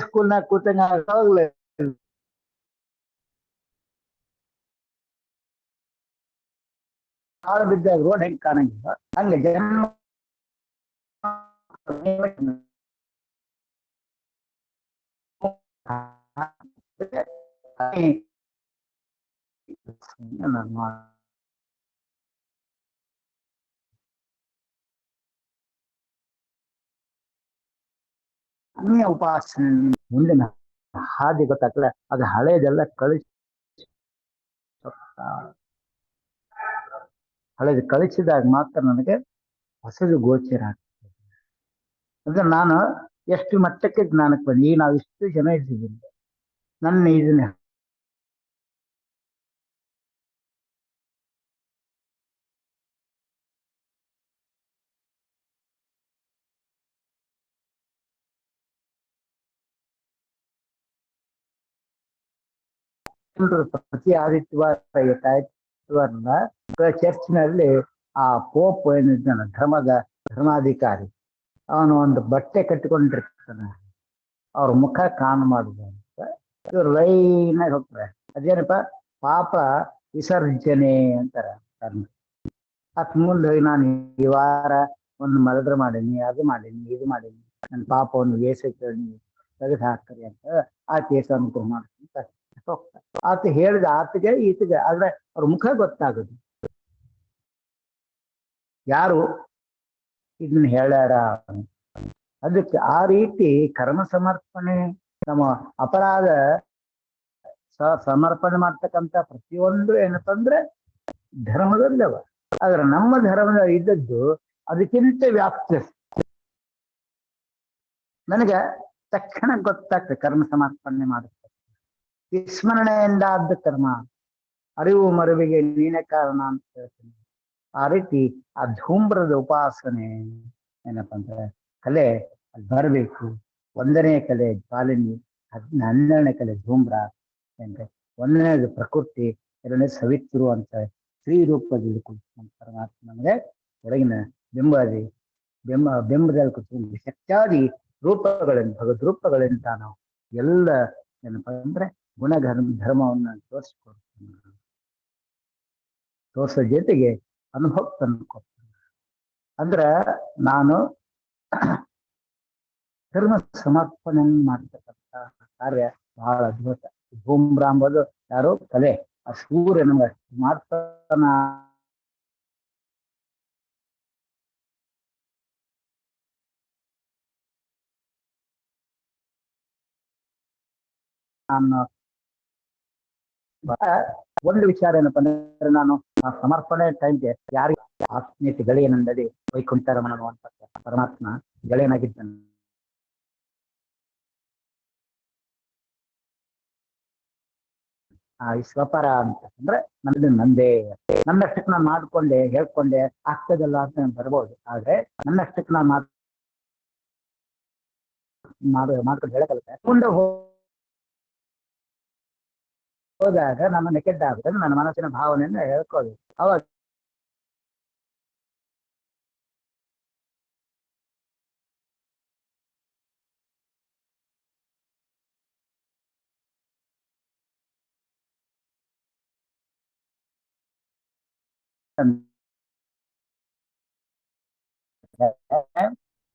ಸ್ಕೂಲ್ನಾಗ ಕೂತಂಗ ಹಾಳು ಬಿದ್ದಾಗ ರೋಡ್ ಹೆಂಗ್ ಕಾಣಂಗಿಲ್ಲ ಹಂಗೆ ಜನ್ಮ ಅನ್ಯ ಉಪಾಸನೆ ಮುಂದಿನ ಹಾದಿ ಗೊತ್ತಾಗ್ತದೆ. ಅದು ಹಳೇದೆಲ್ಲ ಹಳೇದು ಕಳಿಸಿದಾಗ ಮಾತ್ರ ನನಗೆ ಹೊಸದು ಗೋಚರ ಆಗ್ತದೆ. ಅಂದ್ರೆ ನಾನು ಎಷ್ಟು ಮಟ್ಟಕ್ಕೆ ಜ್ಞಾನಕ್ಕೆ ಬಂದು ಈಗ ನಾವು ಇಷ್ಟು ಜನ ಇದ್ದೀವಿ, ನನ್ನ ಇದನ್ನ ಪ್ರತಿ ಆದಿತ್ಯವಾರ ಚರ್ಚ್ನಲ್ಲಿ ಆ ಪೋಪ್ ಏನಿದ್ದಾನ ಧರ್ಮಾಧಿಕಾರಿ, ಅವನು ಒಂದು ಬಟ್ಟೆ ಕಟ್ಟಿಕೊಂಡಿರ್ತಾನೆ, ಅವ್ರ ಮುಖ ಕಾಣ ಮಾಡುದು ಅಂತ ಇವ್ರು ಲೈನಾಗಿ ಹೋಗ್ತಾರೆ. ಅದೇನಪ್ಪ ಪಾಪ ವಿಸರ್ಜನೆ ಅಂತಾರ. ಅತ್ ಮುಂದೆ ನಾನು ಈ ವಾರ ಒಂದು ಮರದ್ರ ಮಾಡೀನಿ, ಅದು ಮಾಡೀನಿ, ಇದು ಮಾಡೀನಿ, ನನ್ನ ಪಾಪವನ್ನು ವೇಷಕ್ಕೆ ತೆಗೆದು ಹಾಕ್ತಾರೆ ಅಂತ ಆ ಕೇಸ ಅನುಕೂಲ ಮಾಡ್ಕೊಂತ ಹೋಗ್ತಾರೆ. ಆತ ಹೇಳಿದ ಆತಗೆ ಈತಗೆ ಆದ್ರೆ ಅವ್ರ ಮುಖ ಗೊತ್ತಾಗುದು. ಯಾರು ಇದನ್ನ ಹೇಳ್ಯಾರ. ಅದಕ್ಕೆ ಆ ರೀತಿ ಕರ್ಮ ಸಮರ್ಪಣೆ ನಮ್ಮ ಅಪರಾಧ ಸಮರ್ಪಣೆ ಮಾಡ್ತಕ್ಕಂಥ ಪ್ರತಿಯೊಂದು ಏನಪ್ಪಂದ್ರೆ ಧರ್ಮದಲ್ಲವ. ಆದ್ರೆ ನಮ್ಮ ಧರ್ಮದ ಇದ್ದದ್ದು ಅದಕ್ಕಿಂತ ವ್ಯಾಪ್ತಿ. ನನಗೆ ತಕ್ಷಣ ಗೊತ್ತಾಗ್ತದೆ ಕರ್ಮ ಸಮರ್ಪಣೆ ಮಾಡುತ್ತೆ. ವಿಸ್ಮರಣೆಯಿಂದ ಆದ ಕರ್ಮ, ಅರಿವು ಮರುವಿಗೆ ನೀನೇ ಕಾರಣ ಅಂತ ಹೇಳ್ತೀನಿ. ಆ ರೀತಿ ಆ ಧೂಮ್ರದ ಉಪಾಸನೆ ಏನಪ್ಪ ಅಂದ್ರೆ ಕಲೆ ಅಲ್ಲಿ ಬರಬೇಕು. 1ನೇ ಕಲೆ ಜ್ವಾಲಿನಿ, 12ನೇ ಕಲೆ ಧೂಮ್ರ ಅಂದ್ರೆ 1ನೇದು ಪ್ರಕೃತಿ, 2ನೇ ಸವಿತ್ರು ಅಂತ ಸ್ತ್ರೀ ರೂಪದಲ್ಲಿ ಕುಳಿತು ಪರಮಾತ್ಮ ನಮಗೆ ಒಳಗಿನ ಬಿಂಬದಲ್ಲಿ ಕುತ್ಕೊಂಡು ಶಕ್ತ್ಯಾದಿ ರೂಪಗಳಿಂದ ಭಗವದ್ ರೂಪಗಳಿಂದ ನಾವು ಎಲ್ಲ ಏನಪ್ಪ ಅಂದ್ರೆ ಧರ್ಮವನ್ನ ತೋರಿಸ್ಕೊಡ್ತಾನೆ. ತೋರ್ಸೋ ಜೊತೆಗೆ ಅನುಭವ ತಂದುಕೊಡ್ತಾನೆ. ಅಂದ್ರ ನಾನು ಧರ್ಮ ಸಮರ್ಪಣೆ ಮಾಡ್ತಕ್ಕಂಥ ಕಾರ್ಯ ಬಹಳ ಅದ್ಭುತ. ಧೂಮ್ರ ಅಂಬೋದು ಯಾರೋ ಕಲೆ, ಆ ಸೂರ್ಯ ನಮ್ಗೆ ಮಾಡ್ತಾನ. ಒಂದು ವಿಚಾರ ಏನಪ್ಪ ಅಂದ್ರೆ ನಾನು ಆ ಸಮರ್ಪಣೆ ಟೈಮ್ಗೆ ಯಾರಿಗೆ ಆತ್ಮೀಯತೆ ಗೆಳೆಯನಂದಡಿ ವೈಕುಂಠ ರಮಣ ಅನ್ನುವಂಥ ಪರಮಾತ್ಮ ಗೆಳೆಯನಾಗಿದ್ದಾನೆ. ಆ ಸ್ವಪರ ಅಂತ ಅಂದ್ರೆ ನಂದೇ, ನನ್ನಷ್ಟಕ್ಕೆ ನಾನು ಮಾಡ್ಕೊಂಡೆ ಹೇಳ್ಕೊಂಡೆ ಆಗ್ತದಲ್ಲ ಅಂತ ಬರ್ಬೋದು. ಆದ್ರೆ ನನ್ನಷ್ಟಕ್ಕೆ ನಾನು ಮಾಡ್ಕೊಂಡು ಹೇಳಕಲ್ತೆ ಮುಂದೆ ಹೋದಾಗ ನಮ್ಮನ್ನ ಕೆಟ್ಟಾಗುತ್ತೆ. ನನ್ನ ಮನಸ್ಸಿನ ಭಾವನೆಯನ್ನ ಹೇಳ್ಕೊಳ್ಳಿ. ಅವಾಗ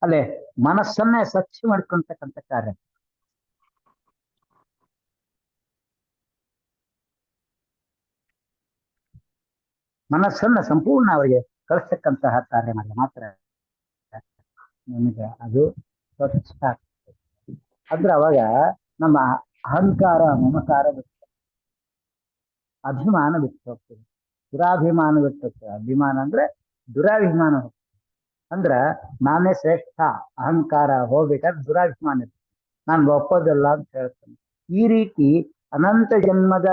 ಅಲ್ಲೇ ಮನಸ್ಸನ್ನೇ ಸ್ವಚ್ಛ ಮಾಡ್ಕೊಂತಕ್ಕಂಥ ಕಾರ್ಯ. ಮನಸ್ಸನ್ನ ಸಂಪೂರ್ಣ ಅವರಿಗೆ ಕಳಿಸ್ತಕ್ಕಂತಹ ಕಾರ್ಯ ಮಾಡಿ ಮಾತ್ರ ನಮಗೆ ಅದು ಸ್ವಚ್ಛ ಆಗ್ತದೆ. ಅಂದ್ರೆ ಅವಾಗ ನಮ್ಮ ಅಹಂಕಾರ ಮಮಕಾರ ಬಿಟ್ಟು ಅಭಿಮಾನ ಬಿಟ್ಟು ಹೋಗ್ತದೆ, ದುರಾಭಿಮಾನ ಬಿಟ್ಟು ಹೋಗ್ತದೆ. ಅಭಿಮಾನ ಅಂದ್ರೆ ದುರಾಭಿಮಾನ ಹೋಗ್ತದೆ. ಅಂದ್ರ ನಾನೇ ಶ್ರೇಷ್ಠ ಅಹಂಕಾರ ಹೋಗ್ಬೇಕಾದ್ರೆ ದುರಾಭಿಮಾನ ಇರ್ತದೆ, ನಾನು ಒಪ್ಪೋದಲ್ಲ ಅಂತ ಹೇಳ್ತೇನೆ. ಈ ರೀತಿ ಅನಂತ ಜನ್ಮದ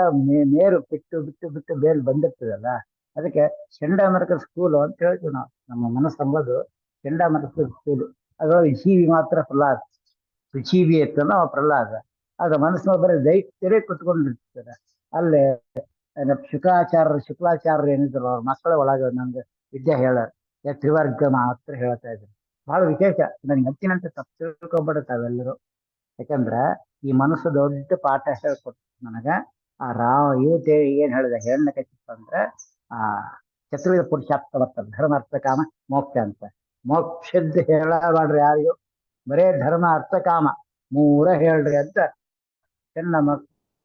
ಮೇರು ಬಿಟ್ಟು ಬಿಟ್ಟು ಬಿಟ್ಟು ಬೇರೆ ಬಂದಿರ್ತದಲ್ಲ, ಅದಕ್ಕೆ ಚಂಡಾಮರಕ ಸ್ಕೂಲು ಅಂತ ಹೇಳ್ತೀವಿ ನಾವು. ನಮ್ಮ ಮನಸ್ಸಂಬದು ಚಂಡಾಮರಕ ಸ್ಕೂಲು. ಅದರೊಳಗೆ ಜೀವಿ ಮಾತ್ರ ಪ್ರಹ್ಲಾದ, ಜೀವಿ ಇರ್ತನೋ ಪ್ರಹ್ಲಾದ. ಆಗ ಮನಸ್ಸಿನ ಬರೀ ದೈತ್ಯರೇ ಕುತ್ಕೊಂಡಿರ್ತಾರೆ. ಅಲ್ಲೇ ಶುಕ್ಲಾಚಾರ್ಯರು ಏನಿದ್ರು ಅವ್ರ ಮಕ್ಕಳ ಒಳಗೆ ನಮ್ಗೆ ವಿದ್ಯೆ ಹೇಳಾರ, ತ್ರಿವರ್ಗ ಮಾತ್ರ ಹೇಳ್ತಾ ಇದ್ರು. ಬಹಳ ವಿಶೇಷ. ನನಗೆ ಹಚ್ಚಿನಂತೆ ತಪ್ಪು ತಿಳ್ಕೊಂಡ್ಬಿಡುತ್ತೆ ಅವೆಲ್ಲರೂ. ಯಾಕಂದ್ರ ಈ ಮನಸ್ಸು ದೊಡ್ಡ ಪಾಠ ಹೇಳ್ಕೊಟ್ಟು ನನಗ ಆ ಇವತ್ತೇ ಏನ್ ಹೇಳಿದೆ ಹೇಳಕತ್ತಿಪ್ಪ ಅಂದ್ರೆ ಆ ಚತುರ್ವಿಧ ಪುರುಷಾರ್ಥ ಬರ್ತದೆ, ಧರ್ಮ ಅರ್ಥ ಕಾಮ ಮೋಕ್ಷ ಅಂತ. ಮೋಕ್ಷದ ಹೇಳಬಾಡ್ರಿ ಯಾರಿಗೂ, ಬರೇ ಧರ್ಮ ಅರ್ಥ ಕಾಮ ಮೂರ ಹೇಳ್ರಿ ಅಂತ ಚೆನ್ನ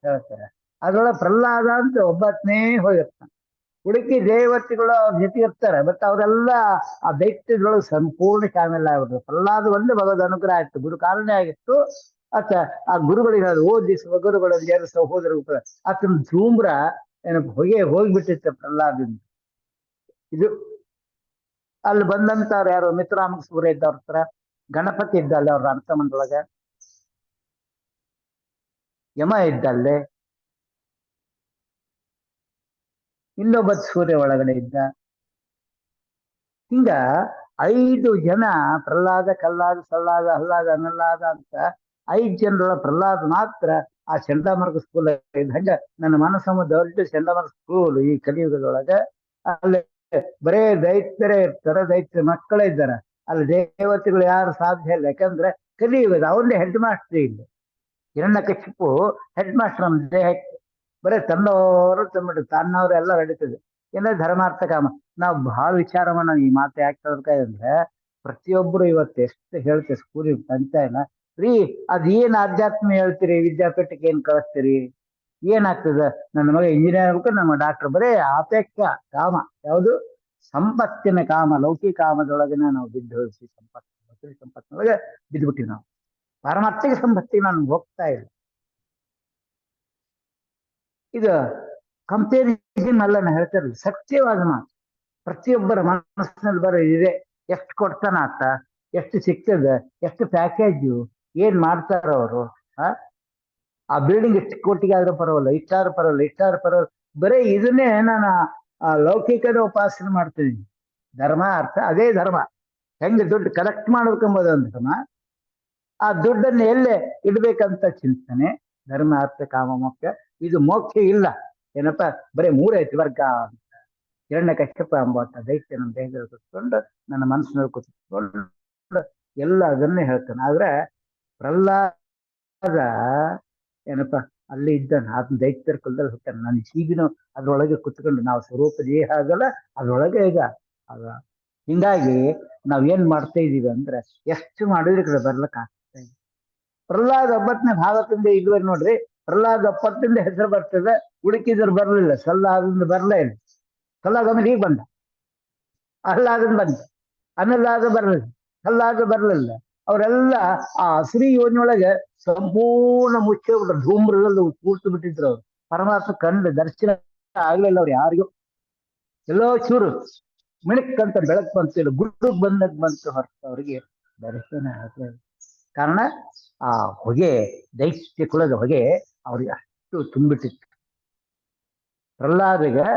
ಹೇಳ್ತಾರೆ. ಅದ್ರೊಳಗೆ ಪ್ರಹ್ಲಾದ ಅಂತ ಒಬ್ಬನೇ ಹೋಗಿರ್ತಾನೆ. ಹುಡುಕಿ ದೇವತೆಗಳು ಅವ್ರ ಜೊತೆ ಇರ್ತಾರೆ, ಬಟ್ ಅವರೆಲ್ಲ ಆ ದೈತ್ಯದೊಳಗೆ ಸಂಪೂರ್ಣ ಶಾಮಿಲ್ ಆಗ್ಬಿಟ್ರು. ಪ್ರಹ್ಲಾದ ಒಂದು ಭಗವದ್ ಅನುಗ್ರಹ ಆಯ್ತು, ಗುರು ಕಾರಣ ಆಗಿತ್ತು. ಆತ ಆ ಗುರುಗಳಿಗೆ ಓದಿಸುವ ಗುರುಗಳಲ್ಲಿ ಏನು ಸಹೋದರ ಆತನ ಧೂಮ್ರ ಏನು ಹೋಗ್ಬಿಟ್ಟಿತ್ತು ಪ್ರಹ್ಲಾದಿಂದ. ಇದು ಅಲ್ಲಿ ಬಂದಂತವ್ರು ಯಾರು ಮಿತ್ರರಾಮ ಸೂರ್ಯ ಇದ್ದವ್ರ ಹತ್ರ ಗಣಪತಿ ಇದ್ದಲ್ಲಿ ಅವ್ರ ಅರ್ಥಮಂಡಲೊಳಗೆ, ಯಮ ಇದ್ದಲ್ಲಿ, ಇನ್ನೊಬ್ಬ ಸೂರ್ಯ ಒಳಗಡೆ ಇದ್ದ. ಹಿಂಗ 5 ಜನ ಪ್ರಹ್ಲಾದ, ಕಲ್ಲಾದ, ಸಲ್ಲಾದ, ಹಲ್ಲಾದ, ಅನ್ನಲ್ಲಾದ ಅಂತ 5 ಜನರೊಳ ಪ್ರಹ್ಲಾದ ಮಾತ್ರ ಆ ಚಂಡಾಮರ್ಗ ಸ್ಕೂಲ್ ಇದ್ದಂಗ ನನ್ನ ಮನಸ್ಸಮ್ಮ ದೊಡ್ಡ ಚಂಡಾಮರ್ಗ ಸ್ಕೂಲ್ ಈ ಕಲಿಯುಗದೊಳಗೆ. ಅಲ್ಲಿ ಬರೇ ದೈತ್ಯರೇ ಇರ್ತಾರ, ದೈತ್ಯ ಮಕ್ಕಳೇ ಇದ್ದಾರ. ಅಲ್ಲಿ ದೇವತೆಗಳು ಯಾರು ಸಾಧ್ಯ ಇಲ್ಲ. ಯಾಕಂದ್ರೆ ಕಲಿಯುಗದ ಅವನ್ನೇ ಹೆಡ್ ಮಾಸ್ಟರ್ ಇಲ್ಲ. ಹಿರಣ್ಯಕಶಿಪು ಹೆಡ್ ಮಾಸ್ಟರ್ ನಮ್ಮ ದೇಹಕ್ಕೆ ಬರೇ ತನ್ನವರು ತನ್ನವ್ರು ಎಲ್ಲ ನಡೀತದೆ. ಏನ ಧರ್ಮಾರ್ಥ ಕಾಮ. ನಾವು ಬಹಳ ವಿಚಾರ ಮಾಡೋಣ ಈ ಮಾತು ಯಾಕೆ ಹೇಳ್ಬೇಕಾದ್ರೆ ಪ್ರತಿಯೊಬ್ಬರು ಇವತ್ತು ಎಷ್ಟು ಹೇಳ್ತೇವೆ ಸ್ಕೂಲಿಗೆ ಪಂಚಾಯನ ರೀ, ಅದೇನ್ ಅಧ್ಯಾತ್ಮ ಹೇಳ್ತೀರಿ, ವಿದ್ಯಾಪೀಠಕ್ಕೆ ಏನ್ ಕಳಿಸ್ತೀರಿ, ಏನಾಗ್ತದ, ನನ್ನ ಮಗ ಇಂಜಿನಿಯರ್ ಆಗ್ಬೇಕು, ನಮ್ಮ ಡಾಕ್ಟರ್, ಬರೇ ಅಪೇಕ್ಷ ಕಾಮ. ಯಾವುದು ಸಂಪತ್ತಿನ ಕಾಮ, ಲೌಕಿಕ ಕಾಮದೊಳಗಿನ ನಾವು ಬಿದ್ದು ಹೋಗ್ತೀವಿ. ಸಂಪತ್ತಿನೊಳಗೆ ಬಿದ್ದುಬಿಟ್ಟಿವಿ ನಾವು. ಪಾರಮಾರ್ಥಿಕ ಸಂಪತ್ತಿಗೆ ನಾನು ಹೋಗ್ತಾ ಇಲ್ಲ. ಇದು ಕಂಪೇರಿಸನ್ ಅಲ್ಲ, ನಾ ಹೇಳ್ತಾರಲ್ಲ, ಸತ್ಯವಾದ ಮಾತು. ಪ್ರತಿಯೊಬ್ಬರ ಮನಸ್ಸಿನಲ್ಲಿ ಬರೋ ಇದೆ. ಎಷ್ಟು ಕೊಡ್ತಾನ ಆತ, ಎಷ್ಟು ಸಿಗ್ತದೆ, ಎಷ್ಟು ಪ್ಯಾಕೇಜು, ಏನ್ ಮಾಡ್ತಾರ ಅವರು, ಆ ಬಿಲ್ಡಿಂಗ್ ಎಷ್ಟು ಕೋಟಿಗೆ ಆದ್ರೂ ಪರವಲ್ಲ, ಇಷ್ಟಾದ್ರೂ ಪರವಲ್ಲ, ಇಷ್ಟಾದ್ರೂ ಪರವಲ್ಲ. ಬರೀ ಇದನ್ನೇ ನಾನು ಲೌಕಿಕದ ಉಪಾಸನೆ ಮಾಡ್ತಿದ್ದೀನಿ. ಧರ್ಮ ಅರ್ಥ ಅದೇ ಧರ್ಮ. ಹೆಂಗೆ ದುಡ್ಡು ಕಲೆಕ್ಟ್ ಮಾಡ್ಬೇಕೆಂಬುದು ಒಂದು ಧರ್ಮ, ಆ ದುಡ್ಡನ್ನು ಎಲ್ಲೇ ಇಡ್ಬೇಕಂತ ಚಿಂತನೆ. ಧರ್ಮ ಅರ್ಥ ಕಾಮ ಮೋಕ್ಷ. ಇದು ಮೋಕ್ಷ ಇಲ್ಲ. ಏನಪ್ಪ, ಬರೀ ಮೂರೈತಿ ವರ್ಗ. ಹಿರಣ್ಯಕಶ್ಯಪ ಎಂಬ ದೈತ್ಯ ನನ್ನ ದೇಹದಲ್ಲಿ ಕುತ್ಕೊಂಡು, ನನ್ನ ಮನಸ್ಸಿನಲ್ಲಿ ಕುತ್ಕೊಂಡು ಎಲ್ಲ ಅದನ್ನೇ ಹೇಳ್ತಾನೆ. ಆದ್ರೆ ಪ್ರಹ್ಲಾದ ಏನಪ್ಪ ಅಲ್ಲಿ ಇದ್ದಾನೆ, ಅದನ್ನ ದೈತ್ಯರ ಕುಲದಲ್ಲಿ ಹೋಗ್ತಾನೆ. ನಾನು ಈಗಿನ ಅದ್ರೊಳಗೆ ಕುತ್ಕೊಂಡು, ನಾವು ಸ್ವರೂಪ ದೇಹ ಆಗಲ್ಲ, ಅದ್ರೊಳಗೆ ಈಗ ಆಗ. ಹಿಂಗಾಗಿ ನಾವ್ ಏನ್ ಮಾಡ್ತಾ ಇದೀವಿ ಅಂದ್ರೆ, ಎಷ್ಟು ಮಾಡಿದ್ರೆ ಕಡೆ ಬರ್ಲಕ್ಕ ಆಗ್ತಾ ಇದೆ. ಪ್ರಹ್ಲಾದ ಒಬ್ಬತ್ತನೇ ಭಾಗದಿಂದ ಇದುವರೆ ನೋಡ್ರಿ, ಪ್ರಹ್ಲಾದ ಒಪ್ಪತ್ತಿಂದ ಹೆಸರು ಬರ್ತದೆ, ಉಡುಕಿದ್ರು ಬರ್ಲಿಲ್ಲ. ಸಲ್ಲಾದಿಂದ ಬರ್ಲೇ ಇಲ್ಲ. ಸಲ್ಲಾದ ಅಂದ್ರೆ ಈಗ ಬಂದ, ಅಹ್ಲಾದನ್ ಬಂದ, ಅನಲ್ಲಾದ ಬರ್ಲಿಲ್ಲ, ಸಲ್ಲಾದ ಬರ್ಲಿಲ್ಲ. ಅವರೆಲ್ಲ ಆ ಹಸಿರಿ ಯೋಜನೆಯೊಳಗೆ ಸಂಪೂರ್ಣ ಮುಚ್ಚೋಗ್ಬಿಟ್ರು, ಧೂಮ್ರದಲ್ಲಿ ಕೂರ್ತು ಬಿಟ್ಟಿದ್ರು ಅವ್ರು. ಪರಮಾತ್ಮ ಕಂಡು ದರ್ಶನ ಆಗ್ಲಿಲ್ಲ ಅವ್ರು ಯಾರಿಗೂ. ಎಲ್ಲೋ ಚೂರು ಮಿಣಕ್ ಬೆಳಕು ಬಂತಿಲ್ಲ, ಗುಡ್ಡಕ್ಕೆ ಬಂತು ಹೊರತು ಅವ್ರಿಗೆ ದರ್ಶನ ಆಗಲಿಲ್ಲ. ಕಾರಣ ಆ ಹೊಗೆ, ದೈತ್ಯ ಕುಲದ ಹೊಗೆ ಅವ್ರಿಗೆ ಅಷ್ಟು ತುಂಬಿಟ್ಟಿತ್ತು. ಪ್ರಹ್ಲಾದಿಗೆ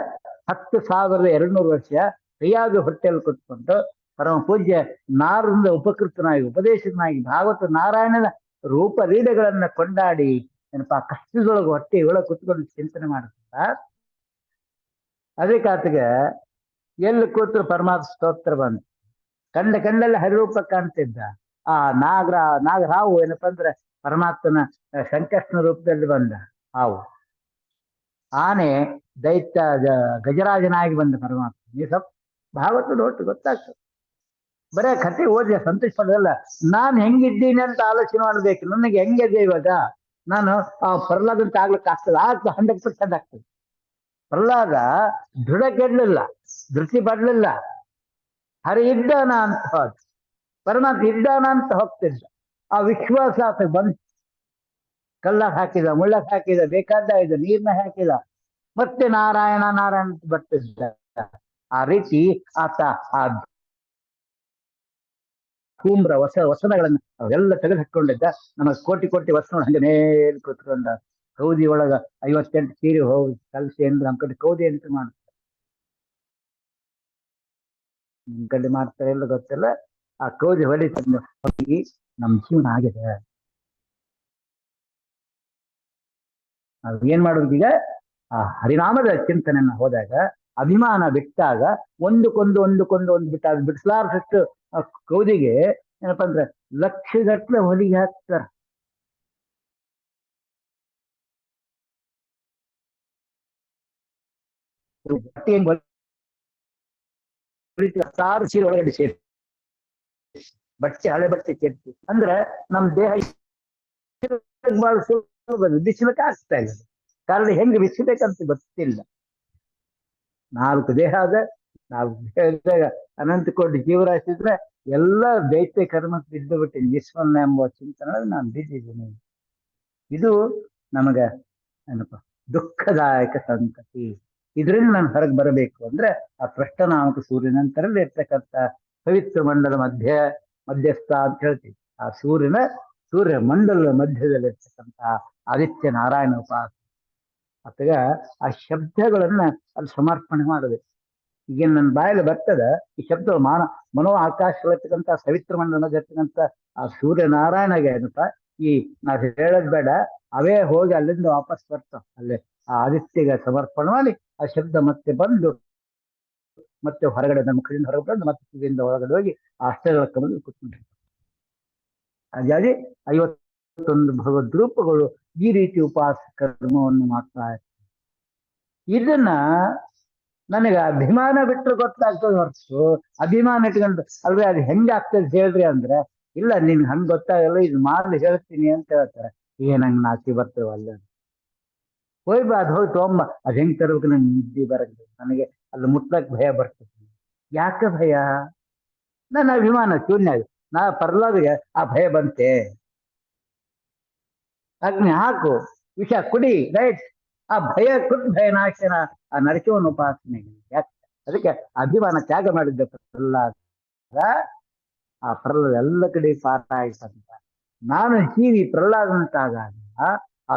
10,200 ವರ್ಷ ಸರಿಯಾದ ಹೊಟ್ಟೆಯಲ್ಲಿ ಕೂತ್ಕೊಂಡು ಪರಮ ಪೂಜ್ಯ ನಾರದಿಂದ ಉಪಕೃತನಾಗಿ, ಉಪದೇಶನಾಗಿ, ಭಾಗವತ ನಾರಾಯಣನ ರೂಪ ಲೀಲೆಗಳನ್ನ ಕೊಂಡಾಡಿ ಏನಪ್ಪಾ ಕಷ್ಟದೊಳಗೆ ಹೊಟ್ಟೆ ಒಳಗೆ ಕುತ್ಕೊಂಡು ಚಿಂತನೆ ಮಾಡ್ತಾ, ಅದಕ್ಕೆ ಆತಗೆ ಎಲ್ಲಿ ಕೂತ್ರು ಪರಮಾತ್ಮ ಸ್ತೋತ್ರ ಬಂತು. ಕಂಡಲ್ಲಿ ಹರಿರೂಪ ಕಾಣ್ತಿದ್ದ. ಆ ನಾಗರಾವು ಏನಪ್ಪ ಅಂದ್ರೆ ಪರಮಾತ್ಮನ ಸಂಕಷ್ಟನ ರೂಪದಲ್ಲಿ ಬಂದ ಹಾವು. ಆನೆ ದೈತ್ಯ ಗಜರಾಜನಾಗಿ ಬಂದ ಪರಮಾತ್ಮ. ನೀವು ಸ್ವಲ್ಪ ಭಾಗವತ ನೋಟು ಗೊತ್ತಾಗ್ತದೆ. ಬರೇ ಕಥೆ ಓದಿ ಸಂತೋಷ ಪಡೋದಲ್ಲ, ನಾನು ಹೆಂಗಿದ್ದೀನಿ ಅಂತ ಆಲೋಚನೆ ಮಾಡ್ಬೇಕು. ನನಗೆ ಹೆಂಗಿದೆ ಇವಾಗ, ನಾನು ಆ ಪ್ರಹ್ಲಾದಂತ ಆಗ್ಲಿಕ್ಕೆ ಆಗ್ತದೆ, 100% ಆಗ್ತದೆ. ಪ್ರಹ್ಲಾದ ದೃಢ ಕೆಡಲಿಲ್ಲ, ಧೃತಿ ಪಡ್ಲಿಲ್ಲ, ಹರಿ ಇದ್ದಾನ ಅಂತ ಹೋದ, ಪರಮಾತ್ಮ ಇದ್ದಾನ ಅಂತ ಹೋಗ್ತಿದ್ದ. ಆ ವಿಶ್ವಾಸ ಆತ ಬಂತು. ಕಲ್ಲಕ್ಕೆ ಹಾಕಿದ, ಮುಳ್ಳಕ್ಕೆ ಹಾಕಿದ, ಬೇಕಾದ ಇದು ನೀರ್ನ ಹಾಕಿದ, ಮತ್ತೆ ನಾರಾಯಣ ನಾರಾಯಣ ಅಂತ ಬರ್ತಿದ್ದ. ಆ ರೀತಿ ಆತ ಆ ಕೂಮ್ರ ವಸನಗಳನ್ನ ಅವೆಲ್ಲ ತೆಗೆದು ಹಾಕೊಂಡಿದ್ದ. ನಮಗೆ ಕೋಟಿ ವಸನ ಹಂಗೆ ಮೇಲೆ ಕೂತ್ಕೊಂಡ. ಕೌದಿ ಒಳಗ 58 ಸೀರೆ ಹೋಗಿ ಕಲ್ಸಿ ಅಂದ್ರೆ ನಮ್ಮ ಕಡೆ ಕೌದಿ ಅಂತ ಮಾಡ್ತಾರೆ, ನಿಮ್ ಕಡೆ ಮಾಡ್ತಾರೆ ಎಲ್ಲ ಗೊತ್ತಿಲ್ಲ. ಆ ಕೌದಿ ಹೊಲಿ ಹೋಗಿ ನಮ್ ಜೀವನ ಆಗಿದೆ. ನಾವು ಏನ್ ಮಾಡೋದು ಈಗ, ಆ ಹರಿನಾಮದ ಚಿಂತನೆಯನ್ನ ಹೋದಾಗ, ಅಭಿಮಾನ ಬಿಟ್ಟಾಗ, ಒಂದಕ್ಕೊಂದು ಬಿಟ್ಟಾಗ ಬಿಡಿಸಲಾರ್ದಷ್ಟು ಕೌದಿಗೆ ಏನಪ್ಪಾ ಅಂದ್ರೆ ಲಕ್ಷಗಟ್ಲೆ ಹೊಲಿಗೆ ಹಾಕ್ತಾರ. ಸೀರೆ ಒಳಗಡೆ ಸೇರಿ ಹಳೆ ಬಟ್ಟೆ ಸೇರ್ತಿ ಅಂದ್ರೆ ನಮ್ ದೇಹ ಬಿಚ್ಚಲಿಕ್ಕೆ ಆಗ್ತಾ ಇಲ್ಲ. ಕಾರಣ ಹೆಂಗೆ ಬಿಚ್ಚಬೇಕಂತ ಗೊತ್ತಿಲ್ಲ. 4 ದೇಹ ಅದ, 4 ದೇಹದಾಗ ಅನಂತ ಕೋಟಿ ಜೀವರಾಶಿ ಇದ್ರೆ ಎಲ್ಲ ದೈತ್ಯ ಕರ್ಮ ಬಿದ್ದು ಬಿಟ್ಟಿನಿ. ವಿಶ್ವನ್ನ ಎಂಬ ಚಿಂತನೆ ನಾನು ಬಿದ್ದಿದ್ದೀನಿ. ಇದು ನಮಗ ಏನಪ್ಪ ದುಃಖದಾಯಕ ಸಂತತಿ. ಇದರಿಂದ ನಾನು ಹೊರಗೆ ಬರಬೇಕು ಅಂದ್ರೆ ಆ ಕೃಷ್ಣನಾಮಕ ಸೂರ್ಯನಂತರಲ್ಲಿ ಇರ್ತಕ್ಕಂಥ ಪವಿತ್ರ ಮಂಡಲ ಮಧ್ಯಸ್ಥ ಅಂತ ಹೇಳ್ತೀವಿ. ಆ ಸೂರ್ಯ ಮಂಡಲದ ಮಧ್ಯದಲ್ಲಿ ಇರ್ತಕ್ಕಂಥ ಆದಿತ್ಯ ನಾರಾಯಣ ಉಪಾಸ ಅಥವಾ ಆ ಶಬ್ದಗಳನ್ನ ಅಲ್ಲಿ ಸಮರ್ಪಣೆ ಮಾಡಬೇಕು. ಈಗ ನನ್ನ ಬಾಯಲ್ಲಿ ಬರ್ತದ ಈ ಶಬ್ದ ಮನೋ ಆಕಾಶದಲ್ಲಿರ್ತಕ್ಕಂಥ ಸವಿತ್ರ ಮಂಡಲದಲ್ಲಿರ್ತಕ್ಕಂಥ ಆ ಸೂರ್ಯ ನಾರಾಯಣಗೆ ಏನಪ್ಪ ಈ ನಾವು ಹೇಳೋದ್ ಬೇಡ, ಅವೇ ಹೋಗಿ ಅಲ್ಲಿಂದ ವಾಪಸ್ ಬರ್ತಾವ. ಅಲ್ಲೇ ಆ ಆದಿತ್ಯಗೆ ಸಮರ್ಪಣೆ ಮಾಡಿ ಆ ಶಬ್ದ ಮತ್ತೆ ಬಂದು ಮತ್ತೆ ಹೊರಗಡೆ ನಮ್ಮ ಕಡೆಯಿಂದ ಹೊರಗಡೆ ಬಂದು ಮತ್ತೆ ಕಿವಿಯಿಂದ ಒಳಗಡೆ ಹೋಗಿ ಆ ಅಷ್ಟಗಳ ಬಂದು ಕೂತ್ಕೊಂಡಿರ್ತಾರೆ. ಹಾಗಾಗಿ 51 ಭಗವದ್ ರೂಪಗಳು ಈ ರೀತಿ ಉಪಾಸ ಕರ್ಮವನ್ನು ಮಾಡ್ತಾ ಇರ್ತಾರೆ. ಇದನ್ನ ನನಗೆ ಅಭಿಮಾನ ಬಿಟ್ಟರೆ ಗೊತ್ತಾಗ್ತದೆ ಹೊರತು ಅಭಿಮಾನ ಇಟ್ಕೊಂಡು ಅಲ್ವೇ ಅದು ಹೆಂಗಾಗ್ತದೆ ಹೇಳ್ರಿ ಅಂದ್ರೆ, ಇಲ್ಲ ನಿನ್ ಹಂಗ್ ಗೊತ್ತಾಗಲ್ಲ, ಇದು ಮಾಡ್ಲಿ ಹೇಳ್ತೀನಿ ಅಂತ ಹೇಳ್ತಾರೆ. ನಂಗೆ ನಾಚಿ ಬರ್ತೇವಲ್ಲ, ಹೋಗಿ ಅದು ಹೋಗಿ ತೊಗೊಂಬ, ಅದ್ ಹೆಂಗ್ ತರ್ಬೇಕು ನಂಗೆ ನಿದ್ದೆ ಬರಲ್ಲ, ನನಗೆ ಅಲ್ಲಿ ಮುಟ್ಲಕ್ ಭಯ ಬರ್ತದೆ. ಯಾಕೆ ಭಯ? ನನ್ನ ಅಭಿಮಾನ ಶೂನ್ಯ. ನಾ ಪ್ರಹ್ಲಾದಿಗೆ ಆ ಭಯ ಬಂತೆ. ಅಗ್ನಿ ಹಾಕು, ವಿಷ ಕುಡಿ, ರೈಟ್. ಆ ಭಯ ಭಯನಾಶನ ಆ ನರಸಿಂಹನ ಉಪಾಸನೆಗೆ ಯಾಕೆ? ಅದಕ್ಕೆ ಅಭಿಮಾನ ತ್ಯಾಗ ಮಾಡಿದ್ದ ಪ್ರಹ್ಲಾದ. ಆ ಪ್ರಹ್ಲಾದ ಎಲ್ಲ ಕಡೆ ಪಾಠ ಆಯ್ತಂತ. ನಾನು ಜೀವಿ ಪ್ರಹ್ಲಾದಂತಾಗ ಆ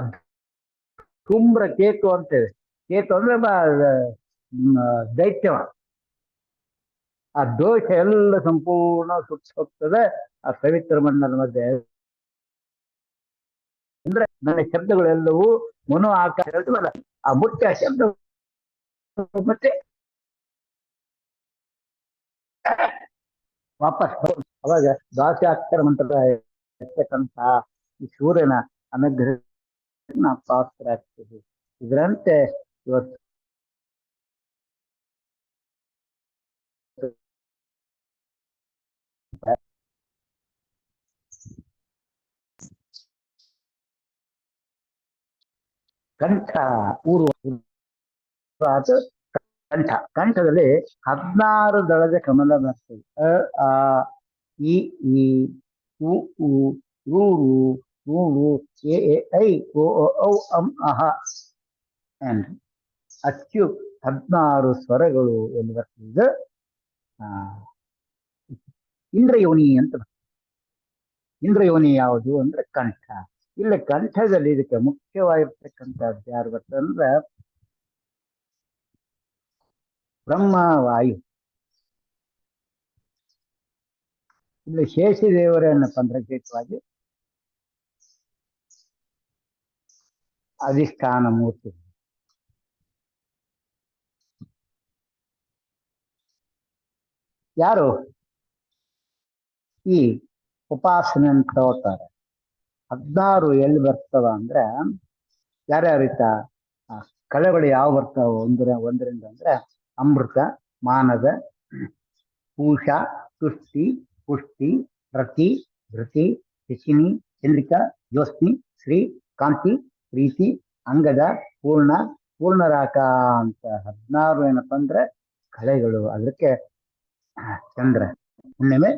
ಧೂಮ್ರ ಕೇತು ಅಂತೇವೆ. ಕೇತು ಅಂದ್ರೆ ದೈತ್ಯವ. ಆ ದೋಷ ಎಲ್ಲ ಸಂಪೂರ್ಣ ಸುಟ್ಟು ಹೋಗ್ತದೆ ಆ ಪವಿತ್ರ ಮಂಡಲ ಮಧ್ಯೆ. ಅಂದ್ರೆ ನನ್ನ ಶಬ್ದಗಳೆಲ್ಲವೂ ಮನೋ ಆಕಾರ ಆ ಮುಖ್ಯ ಶಬ್ದ ಮತ್ತೆ ವಾಪಸ್ ಅವಾಗ ದಾಸ್ಯಾಕ್ಷರ ಮಂತ್ರ ಇರ್ತಕ್ಕಂಥ ಈ ಸೂರ್ಯನ ಅನುಗ್ರಹ ನಾವು ಪಾತ್ರ ಆಗ್ತೀವಿ. ಇದರಂತೆ ಇವತ್ತು ಕಂಠ ಊರು ಕಂಠ. ಕಂಠದಲ್ಲಿ 16 ದಳದ ಕಮಲ ಬರ್ತದೆ. ಆ ಈ ಈ ಉ ಉ ರೂ ರೂ ಎ ಐ ಓ ಔ ಅಂ ಅಹ ಅಂಡ್ ಅಚ್ಚು 16 ಸ್ವರಗಳು ಎಂದು ಬರ್ತದೆ. ಇಂದ್ರಯೋನಿ ಅಂತ ಬರ್ತದೆ. ಇಂದ್ರಯೋನಿ ಯಾವುದು ಅಂದ್ರೆ ಕಂಠ. ಇಲ್ಲಿ ಕಂಠದಲ್ಲಿ ಇದಕ್ಕೆ ಮುಖ್ಯವಾಗಿರ್ತಕ್ಕಂಥದ್ದು ಯಾರು ಬರ್ತದೆ ಅಂದ್ರೆ ಬ್ರಹ್ಮ ವಾಯು. ಇಲ್ಲಿ ಶೇಷದೇವರನ್ನಪ್ಪ ಅಂದ್ರೆ ವಿಶೇಷವಾಗಿ ಅಧಿಷ್ಠಾನ ಮೂರ್ತಿ. ಯಾರು ಈ ಉಪಾಸನೆ ಅಂತ ತಗೋತಾರೆ. 16 ಎಲ್ಲಿ ಬರ್ತವ ಅಂದ್ರೆ ಯಾರ್ಯಾರಿತ ಕಳೆಗಳು ಯಾವ ಬರ್ತಾವ ಒಂದರಿಂದ ಅಂದ್ರೆ ಅಮೃತ, ಮಾನದ, ಪೂಷ, ತುಷ್ಟಿ, ಪುಷ್ಟಿ, ರತಿ, ಧೃತಿ, ಶಿಶಿನಿ, ಚಂದ್ರಿಕಾ, ಜ್ಯೋತ್ಸ್ನಿ, ಶ್ರೀ, ಕಾಂತಿ, ಪ್ರೀತಿ, ಅಂಗದ, ಪೂರ್ಣ, ಪೂರ್ಣರಾಕ ಅಂತ 16 ಏನಪ್ಪ ಅಂದ್ರೆ ಕಳೆಗಳು. ಅದಕ್ಕೆ ಚಂದ್ರ, ಹುಣ್ಣಿಮೆ,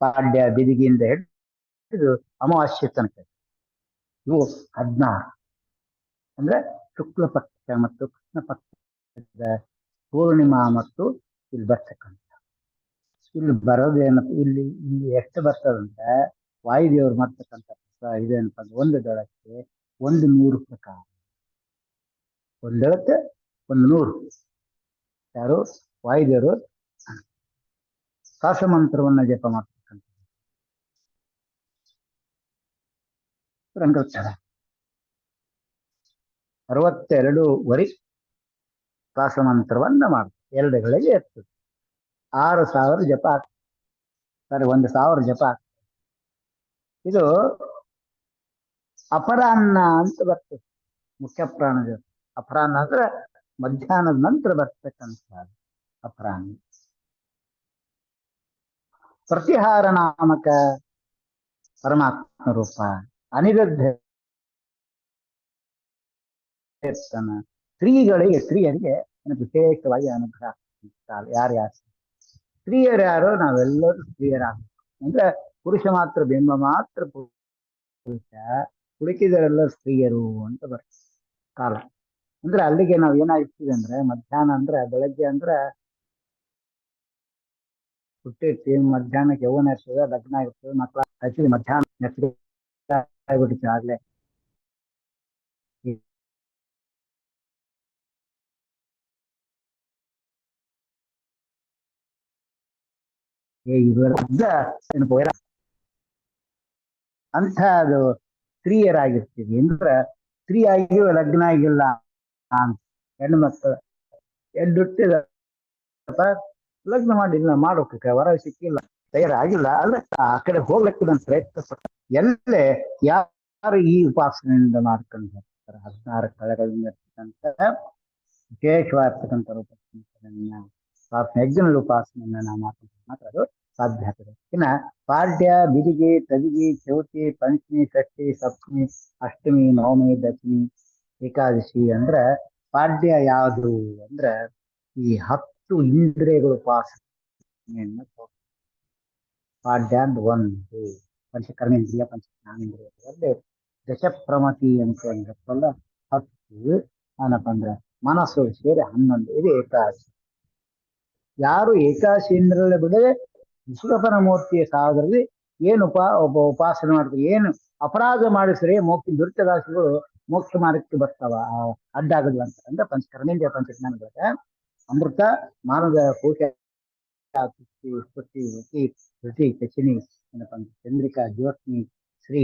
ಪಾಡ್ಯ, ಬಿದಿಗಿಯಿಂದ ಹಿಡಿದು ಅಮಾವಾಸ್ಯೆ ತನಕ ಇವು 16 ಅಂದ್ರೆ ಶುಕ್ಲ ಪಕ್ಷ ಮತ್ತು ಕೃಷ್ಣ ಪಕ್ಷದ ಪೂರ್ಣಿಮಾ ಮತ್ತು ಇಲ್ಲಿ ಬರ್ತಕ್ಕಂಥ. ಇಲ್ಲಿ ಬರೋದೇನಪ್ಪ, ಇಲ್ಲಿ ಎಷ್ಟು ಬರ್ತದಂದ್ರೆ ವಾಯುದೇವರು ಮಾಡ್ತಕ್ಕಂಥ ಇದೇನಪ್ಪ ಅಂದ್ರೆ ಒಂದು ದಳಕ್ಕೆ 100 ಪ್ರಕಾರ. ಒಂದು ದಳಕ್ಕೆ 100. ಯಾರು ವಾಯುದೇವರು ಶ್ವಾಸಮಂತ್ರವನ್ನ ಜಪ ಮಾಡ್ತಕ್ಕಂಥ ರಂಗೋತ್ಸವ 62 ವರಿ ಶ್ವಾಸಮಂತ್ರವನ್ನ ಮಾಡ್ತಾರೆ. 2 ಗಳಿಗೆ ಇರ್ತದೆ. 6000 ಜಪ ಆಗ್ತದೆ. ಸರಿ, 1000 ಜಪ ಆಗ್ತದೆ. ಇದು ಅಪರಾಹ್ನ ಅಂತ ಬರ್ತದೆ. ಮುಖ್ಯ ಪ್ರಾಣದ ಅಪರಾಹ್ನ ಅಂದ್ರೆ ಮಧ್ಯಾಹ್ನದ ನಂತರ ಬರ್ತಕ್ಕಂಥ ಅಪರಾಹ್ನ. ಪ್ರತಿಹಾರ ನಾಮಕ ಪರಮಾತ್ಮ ರೂಪ ಅನಿರುದ್ಧ ಸ್ತ್ರೀಯರಿಗೆ ವಿಶೇಷವಾಗಿ ಅನುಗ್ರಹ. ಯಾರ್ಯಾರು ಸ್ತ್ರೀಯರು ಯಾರು? ನಾವೆಲ್ಲರೂ ಸ್ತ್ರೀಯರಾಗ ಅಂದ್ರೆ ಪುರುಷ ಮಾತ್ರ ಬಿಂಬ ಮಾತ್ರ ಪುರುಷ, ಹುಡುಕಿದರೆಲ್ಲ ಸ್ತ್ರೀಯರು ಅಂತ ಬರ್ತದೆ ಕಾಲ. ಅಂದ್ರೆ ಅಲ್ಲಿಗೆ ನಾವು ಏನಾಗ್ತೀವಿ ಅಂದ್ರೆ ಮಧ್ಯಾಹ್ನ ಅಂದ್ರೆ ಬೆಳಗ್ಗೆ ಅಂದ್ರೆ ಹುಟ್ಟಿರ್ತೀವಿ, ಮಧ್ಯಾಹ್ನಕ್ಕೆ ಯೌವನ ಇರ್ತದೆ, ಲಗ್ನ ಇರ್ತದೆ, ಮಕ್ಕಳ ಹಚ್ಚಿದ ಮಧ್ಯಾಹ್ನ ಆಗ್ಬಿಟ್ಟಿತ್ತು ಆಗ್ಲೇ. ಅಂತ ಅದು ಸ್ತ್ರೀಯರಾಗಿರ್ತೀವಿ ಅಂದ್ರೆ ಸ್ತ್ರೀ ಆಗಿಯೂ ಲಗ್ನ ಆಗಿಲ್ಲ ಅಂತ ಹೆಣ್ಣು ಮಕ್ಕಳು ಹುಟ್ಟಿದ ಲಗ್ನ ಮಾಡಿಲ್ಲ, ಮಾಡೋಕೆ ವರ ಸಿಕ್ಕಿಲ್ಲ, ತಯಾರಾಗಿಲ್ಲ ಅಂದ್ರೆ ಆ ಕಡೆ ಹೋಗ್ಲಿಕ್ಕೆ ನಾನು ಪ್ರಯತ್ನ ಪಟ್ಟ. ಎಲ್ಲೇ ಯಾರು ಈ ಉಪಾಸನೆಯಿಂದ ಮಾಡ್ಕೊಂಡು ಹೋಗ್ತಾರೆ 16 ಕಳೆಗಳಿಂದ ಇರ್ತಕ್ಕಂಥ ವಿಶೇಷವಾಗಿರ್ತಕ್ಕಂಥ ಯಜ್ಞ ಉಪಾಸನೆಯನ್ನ ನಾವು ಮಾಡ್ಕೊಂಡು ಮಾತ್ರ ಅದು ಸಾಧ್ಯ ಆಗ್ತದೆ. ಇನ್ನ ಪಾಡ್ಯ, ಬಿದಿಗೆ, ತದಿಗೆ, ಚೌತಿ, ಪಂಚಮಿ, ಷಷ್ಠಿ, ಸಪ್ತಮಿ, ಅಷ್ಟಮಿ, ನವಮಿ, ದಶಮಿ, ಏಕಾದಶಿ ಅಂದ್ರೆ ಪಾಡ್ಯ ಯಾವುದು ಅಂದ್ರೆ ಈ 10 ಇಂದ್ರಿಯಗಳು ಉಪಾಸನೆ. ಪರಮಾತ್ಮೆಯನ್ನು ಪಾಡ್ಯ ಅಂತ ಒಂದು ಪಂಚಕರ್ಮೇಂದ್ರಿಯ ಪಂಚಜ್ಞಾನೇಂದ್ರಿಯಗಳಲ್ಲಿ ದಶಪ್ರಮತಿ ಅಂತ ಅಂದ್ರಲ್ಲ 10 ಏನಪ್ಪ ಅಂದ್ರೆ ಮನಸ್ಸು ಸೇರಿ 11 ಇದು ಏಕಾದಶಿ. ಯಾರು ಏಕಾದಶಿಯಿಂದಲೇ ಬಿಡದೆ ವಿಶ್ವಪನ ಮೂರ್ತಿಯ ಸಾಗರದಲ್ಲಿ ಏನು ಉಪಾಸನೆ ಮಾಡಿದ್ರೆ ಏನು ಅಪರಾಧ ಮಾಡಿಸ್ರೆ ಮೋಕ್ಷ ದುರಿತದಾಸಿಗಳು ಮೋಕ್ಷ ಮಾರ್ಗಕ್ಕೆ ಬರ್ತಾವ ಅಡ್ಡಾಗಲ್ಲ ಅಂತ ಅಂದ್ರೆ ಪಂಚಕರ್ಮೇಂದ್ರಿಯ ಪಂಚಜ್ಞಾನದೊಳಗ ಅಮೃತ ಮಾನವ ಕೋಶ ಉತ್ಪತ್ತಿ ಶ್ರುತಿ ಕಚಿನಿ ಏನಪ್ಪ ಅಂದ್ರೆ ಚಂದ್ರಿಕಾ ಜ್ಯೋತ್ನಿ ಶ್ರೀ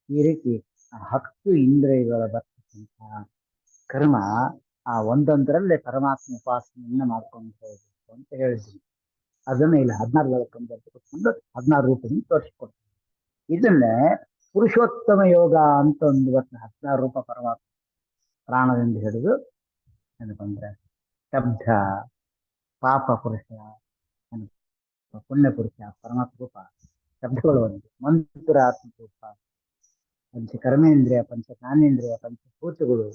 ಈ ರೀತಿ 10 ಇಂದ್ರಿಯಗಳ ಬರ್ತಕ್ಕಂತಹ ಕರ್ಮ ಆ ಒಂದೊಂದರಲ್ಲೇ ಪರಮಾತ್ಮ ಉಪಾಸನೆಯನ್ನ ಮಾಡ್ಕೊಂಡು ಹೋಗ್ಬೇಕು ಅಂತ ಹೇಳಿದ್ದೀನಿ. ಅದನ್ನ ಇಲ್ಲಿ 16 ಕೊಟ್ಕೊಂಡು 16 ರೂಪದಿಂದ ತೋರಿಸ್ಕೊಡ್ತೀನಿ. ಇದನ್ನೇ ಪುರುಷೋತ್ತಮ ಯೋಗ ಅಂತ ಒಂದು 16 ರೂಪ ಪರಮಾತ್ಮ ಪ್ರಾಣದಿಂದ ಹಿಡಿದು ಏನಪ್ಪ ಅಂದ್ರೆ ಶಬ್ದ ಪಾಪ ಪುರುಷ ಪುಣ್ಯ ಪುರುಷ ಪರಮಾತ್ಮ ರೂಪ ಶಬ್ದಗಳು ಒಂದು ಮಂತ್ರಾತ್ಮ ರೂಪ ಪಂಚಕರ್ಮೇಂದ್ರಿಯ ಪಂಚಜ್ಞಾನೇಂದ್ರಿಯ ಪಂಚಭೂತಗಳು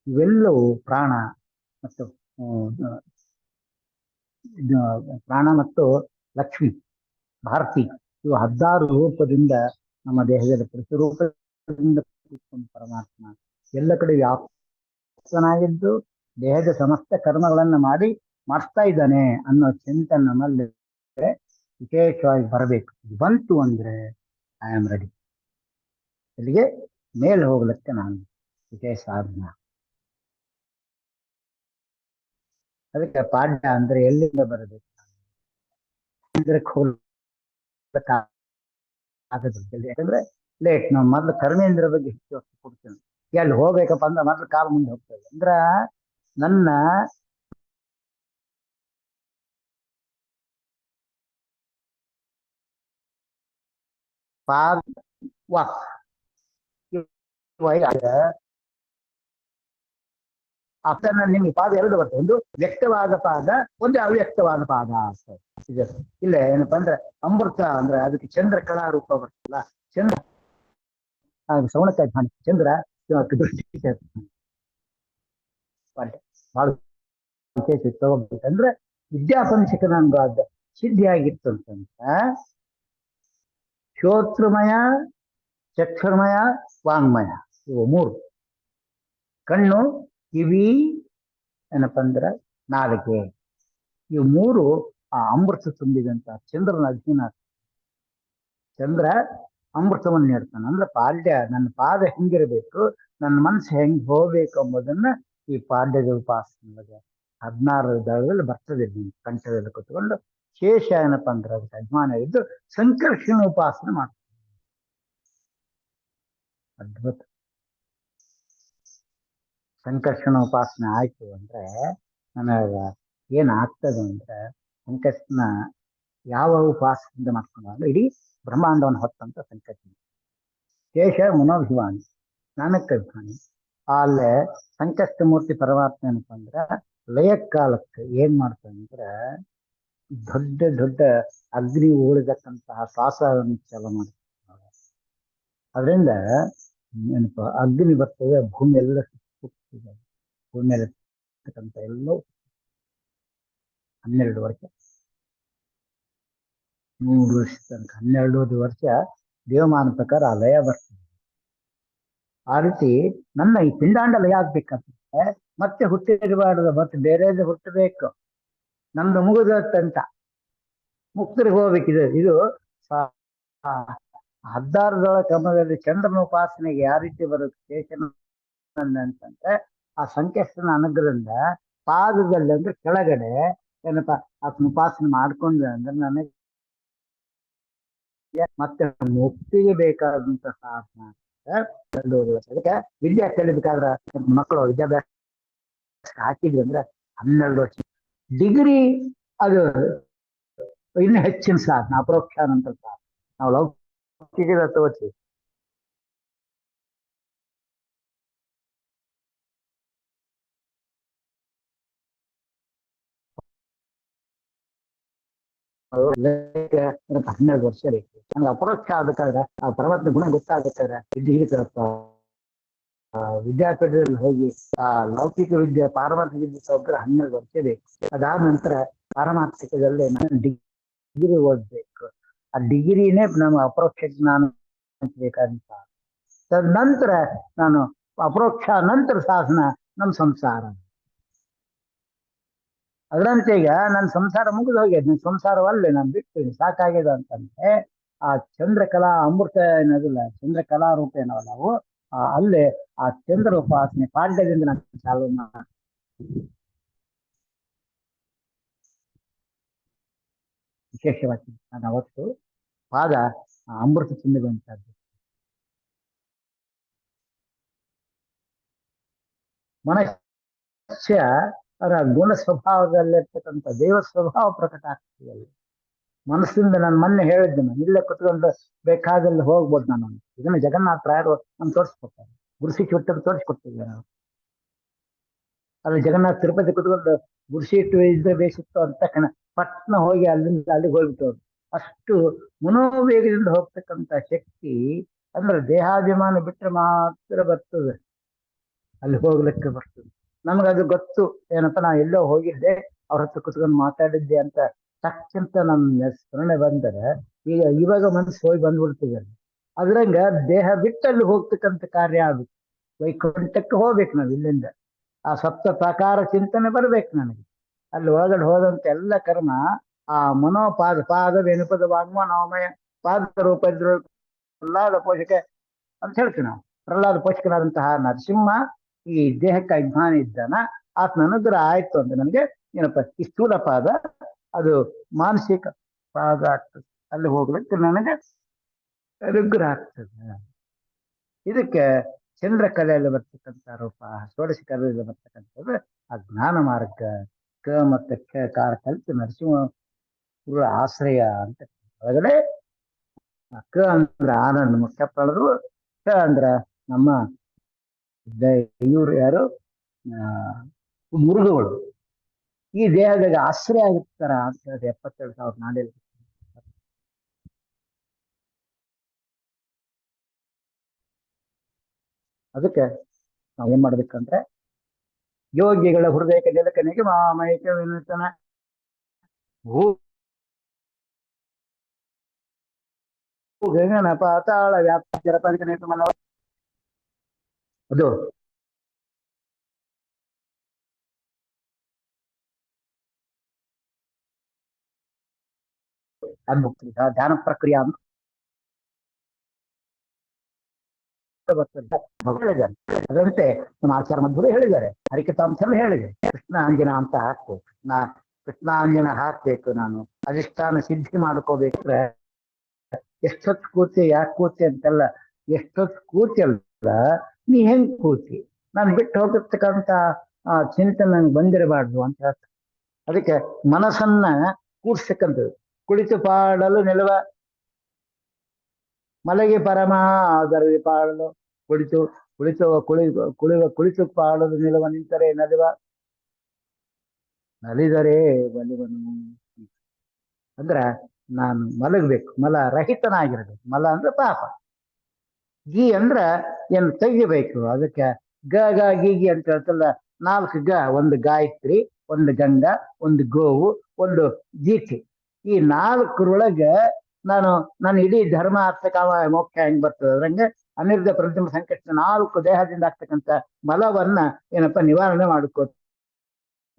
ಇವೆಲ್ಲವೂ ಪ್ರಾಣ ಮತ್ತು ಪ್ರಾಣ ಮತ್ತು ಲಕ್ಷ್ಮಿ ಭಾರತಿ ಇವು 16 ರೂಪದಿಂದ ನಮ್ಮ ದೇಹದಲ್ಲಿ ಪ್ರತಿರೂಪದಿಂದ ಪರಮಾತ್ಮ ಎಲ್ಲ ಕಡೆ ವ್ಯಾಪ್ತನಾಗಿದ್ದು ದೇಹದ ಸಮಸ್ತ ಕರ್ಮಗಳನ್ನ ಮಾಡಿಸ್ತಾ ಇದ್ದಾನೆ ಅನ್ನೋ ಚಿಂತನೆ ನಮ್ಮಲ್ಲಿ ವಿಶೇಷವಾಗಿ ಬರಬೇಕು. ಬಂತು ಅಂದ್ರೆ ಐ ಆಮ್ ರೆಡಿ, ಇಲ್ಲಿಗೆ ಮೇಲೆ ಹೋಗ್ಲಿಕ್ಕೆ ನಾನು ವಿಶೇಷ ಸಾಧನ. ಅದಕ್ಕೆ ಪಾಡ್ಯ ಅಂದ್ರೆ ಎಲ್ಲಿಂದ ಬರಬೇಕು ಯಾಕಂದ್ರೆ ಲೇಟ್ ನಾವು ಮೊದ್ಲು ಕರ್ಮೇಂದ್ರ ಬಗ್ಗೆ ಹೆಚ್ಚು ವಸ್ತು ಕೊಡ್ತೇವೆ. ಎಲ್ಲಿ ಹೋಗ್ಬೇಕಪ್ಪ ಅಂದ್ರೆ ಮೊದ್ಲು ಕಾಲ ಮುಂದೆ ಹೋಗ್ತೇವೆ ಅಂದ್ರ ನನ್ನ ಪಾದ ವಾಕ್ ನಿಮ್ಮ ಪಾದ 2 ಬರ್ತದೆ, ಒಂದು ವ್ಯಕ್ತವಾದ ಪಾದ, ಒಂದು ಅವ್ಯಕ್ತವಾದ ಪಾದ ಅಂತ. ಇಲ್ಲ ಏನಪ್ಪಾ ಅಂದ್ರೆ ಅಮೃತ ಅಂದ್ರೆ ಅದಕ್ಕೆ ಚಂದ್ರ ಕಲಾ ರೂಪ ಬರ್ತಲ್ಲ, ಚಂದ್ರ ಶ್ರವಣಕ್ಕಾಗಿ ಚಂದ್ರ ದೃಷ್ಟಿ ಬಹಳ ವಿಶೇಷ ತಗೋಬೇಕಂದ್ರೆ ವಿದ್ಯಾಪಂಚಕನಾದ ಸಿದ್ಧಿ ಆಗಿತ್ತು ಅಂತಂತ ಶ್ರೋತ್ರಮಯ ಚಕ್ಷುರ್ಮಯ ವಾಂಗ್ಮಯ ಇವು 3 ಕಣ್ಣು ಕಿವಿ ಏನಪ್ಪ ಅಂದ್ರೆ ನಾಲಿಗೆ ಇವು 3 ಆ ಅಮೃತ ತುಂಬಿದಂತ ಚಂದ್ರನ ಅಧೀನ. ಚಂದ್ರ ಅಮೃತವನ್ನು ನೀಡ್ತಾನೆ ಅಂದ್ರೆ ಪಾಡ್ಯ ನನ್ನ ಪಾದ ಹೆಂಗಿರ್ಬೇಕು, ನನ್ನ ಮನಸ್ಸು ಹೆಂಗ್ ಹೋಗ್ಬೇಕು ಎಂಬುದನ್ನ ಈ ಪಾಡ್ಯದ ಉಪಾಸನೆ 16 ದಳದಲ್ಲಿ ಬರ್ತದೆ. ಕಂಠದಲ್ಲಿ ಕೂತ್ಕೊಂಡು ಶೇಷ ಏನಪ್ಪ ಅಂದ್ರೆ ಅದಕ್ಕೆ ಅಭಿಮಾನ ಇದ್ದು ಸಂಕರ್ಷಣ ಉಪಾಸನೆ ಮಾಡ್ತಾರೆ. ಅದ್ಭುತ. ಸಂಕರ್ಷಣ ಉಪಾಸನೆ ಆಯ್ತು ಅಂದ್ರೆ ನನಗ ಏನಾಗ್ತದೆ ಅಂದ್ರೆ ಸಂಕರ್ಷಣ ಯಾವ ಉಪಾಸನೆಯಿಂದ ಮಾಡ್ಕೊಂಡು ಅಂದ್ರೆ ಇಡೀ ಬ್ರಹ್ಮಾಂಡವನ್ನು ಹೊತ್ತಂತ ಸಂಕರ್ಷಣ. ಶೇಷ ಮನೋಭಿಮಾನಿ ಜ್ಞಾನಕ್ಕೆ ಅಭಿಮಾನಿ. ಅಲ್ಲೇ ಸಂಕಷ್ಟ ಮೂರ್ತಿ ಪರಮಾತ್ಮ ಏನಪ್ಪ ಅಂದ್ರೆ ಲಯಕಾಲಕ್ಕೆ ಏನ್ ಮಾಡ್ತಾನೆ ಅಂದ್ರೆ ದೊಡ್ಡ ದೊಡ್ಡ ಅಗ್ನಿ ಉಳಿದಕ್ಕಂತಹ ಶ್ವಾಸವನ್ನು ಚಾಲ ಮಾಡ್ತಾರೆ. ಅದರಿಂದ ಏನಪ್ಪ ಅಗ್ನಿ ಬರ್ತದೆ, ಭೂಮಿ ಎಲ್ಲ ಸುತ್ತಿದೆ. ಭೂಮಿ ಮೇಲೆ ಇರ್ತಕ್ಕಂಥ ಎಲ್ಲೋ 12 ವರ್ಷ 3 ವರ್ಷ ತನಕ 12 ವರ್ಷ ದೇವಮಾನ ಪ್ರಕಾರ ಆ ಲಯ ಬರ್ತದೆ. ಆ ರೀತಿ ನನ್ನ ಈ ಪಿಂಡಾಂಡ ಲಯ ಆಗ್ಬೇಕಂತಂದ್ರೆ ಮತ್ತೆ ಹುಟ್ಟಿರಬಾರ್ದು, ಮತ್ತೆ ಬೇರೆಯದೇ ಹುಟ್ಟಬೇಕು. ನಮ್ದು ಮುಗಿದಂತ ಮುಕ್ತರಿಗೆ ಹೋಗ್ಬೇಕಿದೆ. ಇದು 16 ಕ್ರಮದಲ್ಲಿ ಚಂದ್ರನ ಉಪಾಸನೆಗೆ ಯಾವ ರೀತಿ ಬರುತ್ತೆ ಅಂತಂದ್ರೆ ಆ ಸಂಕಷ್ಟನ ಅನುಗ್ರಹದಿಂದ ಪಾದದಲ್ಲಿ ಅಂದ್ರೆ ಕೆಳಗಡೆ ಏನಪ್ಪಾ ಆತನ ಉಪಾಸನೆ ಮಾಡ್ಕೊಂಡ್ರೆ ಅಂದ್ರೆ ನನಗೆ ಮತ್ತೆ ಮುಕ್ತಿಗೆ ಬೇಕಾದಂತ ಸಾಧನ. ಅದಕ್ಕೆ ವಿದ್ಯೆ ಕಲಿಬೇಕಾದ್ರೆ ಮಕ್ಕಳು ವಿದ್ಯಾಭ್ಯಾಸ ಹಾಕಿದ್ವಿ ಅಂದ್ರೆ 12 ವರ್ಷ ಡಿಗ್ರಿ ಅದು ಇನ್ನು ಹೆಚ್ಚಿನ ಸಾಧನ, ಅಪರೋಕ್ಷ ನಂತರ ಸಾಧನ. ನಾವು ಲೌಕಿಕ ತೋರಿಸಿ ಹನ್ನೆರಡು 12 ವರ್ಷ ಬೇಕು. ನಮ್ಗೆ ಅಪರೋಕ್ಷ ಆಗ್ಬೇಕಾದ್ರೆ ಆ ಪರಮಾತ್ಮ ಗುಣ ಗೊತ್ತಾಗಬೇಕಾದ್ರೆ ಇದು ವಿದ್ಯಾಪೀಠದಲ್ಲಿ ಹೋಗಿ ಲೌಕಿಕ ವಿದ್ಯೆ ಪಾರಮಾರ್ಥಿಕ ವಿದ್ಯೆ ತಗೊಂಡ್ರೆ 12 ವರ್ಷ ಬೇಕು. ಅದಾದ ನಂತರ ಪಾರಮಾರ್ಥಿಕದಲ್ಲೇ ನಾನು ಡಿಗ್ರಿ ಓದ್ಬೇಕು. ಆ ಡಿಗ್ರಿನೇ ನಮ್ಗೆ ಅಪರೋಕ್ಷ ಜ್ಞಾನ ಬೇಕಾದಂತ. ತದನಂತರ ನಾನು ಅಪರೋಕ್ಷ ನಂತರ ಸಾಧನ ನಮ್ಮ ಸಂಸಾರ. ಅದರಂತೆ ಈಗ ನನ್ನ ಸಂಸಾರ ಮುಗಿದು ಹೋಗ್ಯದ, ನನ್ನ ಸಂಸಾರವಲ್ಲೇ ನಾನು ಬಿಡ್ತೀನಿ ಸಾಕಾಗ್ಯದ ಅಂತಂದ್ರೆ ಆ ಚಂದ್ರಕಲಾ ಅಮೃತ ಏನದಿಲ್ಲ, ಚಂದ್ರಕಲಾ ರೂಪ ಏನವಲ್ಲ ನಾವು ಅಲ್ಲೇ ಆ ಚಂದ್ರ ಉಪಾಸನೆ ಪಾಡ್ಯದಿಂದ ನಾನು ಚಾಲು ವಿಶೇಷವಾಗಿ ನಾನು ಅವತ್ತು ಪಾದ ಅಮೃತ ಚಿನ್ನದಂತದ್ದು. ಮನುಷ್ಯ ಅದರ ಗುಣ ಸ್ವಭಾವದಲ್ಲಿರ್ತಕ್ಕಂಥ ದೇವ ಸ್ವಭಾವ ಪ್ರಕಟ ಆಗ್ತದೆ. ಮನಸ್ಸಿಂದ ನಾನು ಮೊನ್ನೆ ಹೇಳಿದ್ದೇನೆ, ಇಲ್ಲೇ ಕುತ್ಕೊಂಡು ಬೇಕಾದಲ್ಲಿ ಹೋಗ್ಬೋದು. ನಾನು ಇದನ್ನ ಜಗನ್ನಾಥ ರಾಯರು ನಮ್ಗೆ ತೋರಿಸ್ಕೊಡ್ತಾರೆ, ಗುರುಸಿ ಇಟ್ಟು ತೋರಿಸ್ಕೊಡ್ತಿದ್ದೆ ನಾವು. ಅಲ್ಲಿ ಜಗನ್ನಾಥ ತಿರುಪತಿ ಕುತ್ಕೊಂಡು ಗುರುಸಿ ಇಟ್ಟು ಇದ್ರೆ ಬೇಸಿತ್ತು ಅಂತ ತಕ್ಷಣ ಪಟ್ನ ಹೋಗಿ ಅಲ್ಲಿಂದ ಅಲ್ಲಿಗೆ ಹೋಗ್ಬಿಟ್ಟು ಅಷ್ಟು ಮನೋವೇಗದಿಂದ ಹೋಗ್ತಕ್ಕಂಥ ಶಕ್ತಿ ಅಂದ್ರೆ ದೇಹಾಭಿಮಾನ ಬಿಟ್ಟರೆ ಮಾತ್ರ ಬರ್ತದೆ, ಅಲ್ಲಿ ಹೋಗ್ಲಿಕ್ಕೆ ಬರ್ತದೆ. ನಮಗದು ಗೊತ್ತು. ಏನಪ್ಪ ನಾ ಎಲ್ಲೋ ಹೋಗಿದ್ದೆ, ಅವ್ರ ಹತ್ರ ಕುತ್ಕೊಂಡು ಮಾತಾಡಿದ್ದೆ ಅಂತ ತಕ್ಕಂತ ನಮ್ಮ ಸ್ಮರಣೆ ಬಂದರೆ ಇವಾಗ ಮನಸ್ಸು ಹೋಗಿ ಬಂದ್ಬಿಡ್ತೀವಿ ಅಲ್ಲಿ. ಅದ್ರಂಗ ದೇಹ ಬಿಟ್ಟಲ್ಲಿ ಹೋಗ್ತಕ್ಕಂಥ ಕಾರ್ಯ ಆಗುತ್ತೆ. ವೈಕುಂಠಕ್ಕೆ ಹೋಗ್ಬೇಕು ನಾವು ಇಲ್ಲಿಂದ. ಆ ಸಪ್ತ ಪ್ರಕಾರ ಚಿಂತನೆ ಬರ್ಬೇಕು ನನಗೆ. ಅಲ್ಲಿ ಒಳಗಡೆ ಹೋದಂತ ಎಲ್ಲ ಕರ್ಮ ಆ ಪಾದ ವೆನುಪದ ವಾಗ್ಮ ನವಮಯ ಪಾದ ರೂಪ ಇದ್ರು ಪ್ರಹ್ಲಾದ ಪೋಷಕ ಅಂತ ಹೇಳ್ತೀವಿ ನಾವು. ಪ್ರಹ್ಲಾದ ಪೋಷಕನಾದಂತಹ ನರಸಿಂಹ ಈ ದೇಹಕ್ಕೆ ಅಭಿಮಾನಿ ಇದ್ದಾನ, ಆತನ ಅನುಗ್ರಹ ಆಯ್ತು ಅಂತ ನನಗೆ ಏನಪ್ಪ ಈ ಸ್ಥೂಲ ಪಾದ ಅದು ಮಾನಸಿಕ ಪಾದ ಆಗ್ತದೆ. ಅಲ್ಲಿ ಹೋಗ್ಲಿಕ್ಕೆ ನನಗೆ ಅನುಗ್ರಹ ಆಗ್ತದೆ. ಇದಕ್ಕೆ ಚಂದ್ರಕಲೆಯಲ್ಲಿ ಬರ್ತಕ್ಕಂಥ ರೂಪ, ಷೋಡಶ ಕಲೆಯಲ್ಲಿ ಬರ್ತಕ್ಕಂಥದ್ದು ಆ ಜ್ಞಾನ ಮಾರ್ಗ. ಕ ಮತ್ತು ಕ ಕಾರ ಕಲಿತು ನರಸಿಂಹ ಆಶ್ರಯ ಅಂತ. ಒಳಗಡೆ ಕ ಅಂದ್ರ ಆನಂದ ಮುಖ್ಯ ಪಡೆದ್ರು, ಕ ಅಂದ್ರ ನಮ್ಮ ಇವರು ಯಾರು ಮುರುಘಗಳು ಈ ದೇಹದಾಗ ಆಶ್ರಯ ಆಗಿರ್ತಾರ ಅಂತ ಹೇಳಿದ್ರೆ 72,000 ನಾಡಲ್ಲಿ. ಅದಕ್ಕೆ ನಾವೇನ್ ಮಾಡ್ಬೇಕಂದ್ರೆ ಯೋಗಿಗಳ ಹೃದಯಕ್ಕೆ ಜಲಕನಿಗೆ ಮಾಮೈಕ ವಿನೂತನ ಗಗನ ಪಾತಾಳ ವ್ಯಾಪ್ತ ಜಲಪಂಚ ಅದು ಅನ್ಮುಕ್ತಿ ಧ್ಯಾನ ಪ್ರಕ್ರಿಯೆ ಅಂತ ಹೇಳಿದ್ದಾರೆ. ಅದರಂತೆ ನಮ್ಮ ಆಚಾರ ಮಧ್ವರು ಹೇಳಿದ್ದಾರೆ, ಹರಿಕಥಾಂಶರು ಹೇಳಿದೆ ಕೃಷ್ಣಾಂಜನ ಅಂತ ಹಾಕ್ಬೇಕು. ಕೃಷ್ಣಾಂಜನ ಹಾಕ್ಬೇಕು. ನಾನು ಅಧಿಷ್ಠಾನ ಸಿದ್ಧಿ ಮಾಡ್ಕೋಬೇಕ್ರೆ ಎಷ್ಟೊತ್ತು ಕೂತಿ ಯಾಕೆ ಕೂತಿ ಅಂತೆಲ್ಲ, ಎಷ್ಟೊತ್ತು ಕೂತಿ ಅಲ್ಲ ನೀ ಹೆಂಗ್ ಕೂತಿ, ನಾನು ಬಿಟ್ಟು ಹೋಗಿರ್ತಕ್ಕಂಥ ಚಿಂತನೆ ನಂಗೆ ಬಂದಿರಬಾರ್ದು ಅಂತ ಹೇಳ್ತಾರೆ. ಅದಕ್ಕೆ ಮನಸ್ಸನ್ನ ಕೂಡ್ಸ್ತಕ್ಕಂಥದ್ದು. ಕುಳಿತು ಪಾಡಲು ನಿಲುವ ಮಲಗಿ ಪರಮ ಆದರವಿ ಪಾಡಲು, ಕುಳಿತು ಪಾಡಲು ನಿಲುವ ನಿಂತರೆ ನಲಿವ ನಲಿದರೆ ಬಲಿವನು. ಅಂದ್ರ ನಾನು ಮಲಗಬೇಕು, ಮಲ ರಹಿತನಾಗಿರ್ಬೇಕು. ಮಲ ಅಂದ್ರೆ ಪಾಪ, ಗಿ ಅಂದ್ರ ಏನು ತೆಗಿಬೇಕು. ಅದಕ್ಕೆ ಗ ಗೀಗಿ ಅಂತ ಹೇಳ್ತಲ್ಲ, 4 ಗ, ಒಂದು ಗಾಯತ್ರಿ, ಒಂದು ಗಂಗಾ, ಒಂದು ಗೋವು, ಒಂದು ಗೀತೆ. ಈ 4ರೊಳಗೆ ನಾನು ಇಡೀ ಧರ್ಮ ಅರ್ಥ ಕಾಮ ಮೋಕ್ಷ ಹೆಂಗ್ ಬರ್ತದೆ ಅದ್ರಂಗೆ ಅನಿರ್ಧ ಪ್ರತಿಮ ಸಂಕಷ್ಟ 4 ದೇಹದಿಂದ ಆಗ್ತಕ್ಕಂಥ ಮಲವನ್ನ ಏನಪ್ಪ ನಿವಾರಣೆ ಮಾಡ್ಕೋತೀನಿ.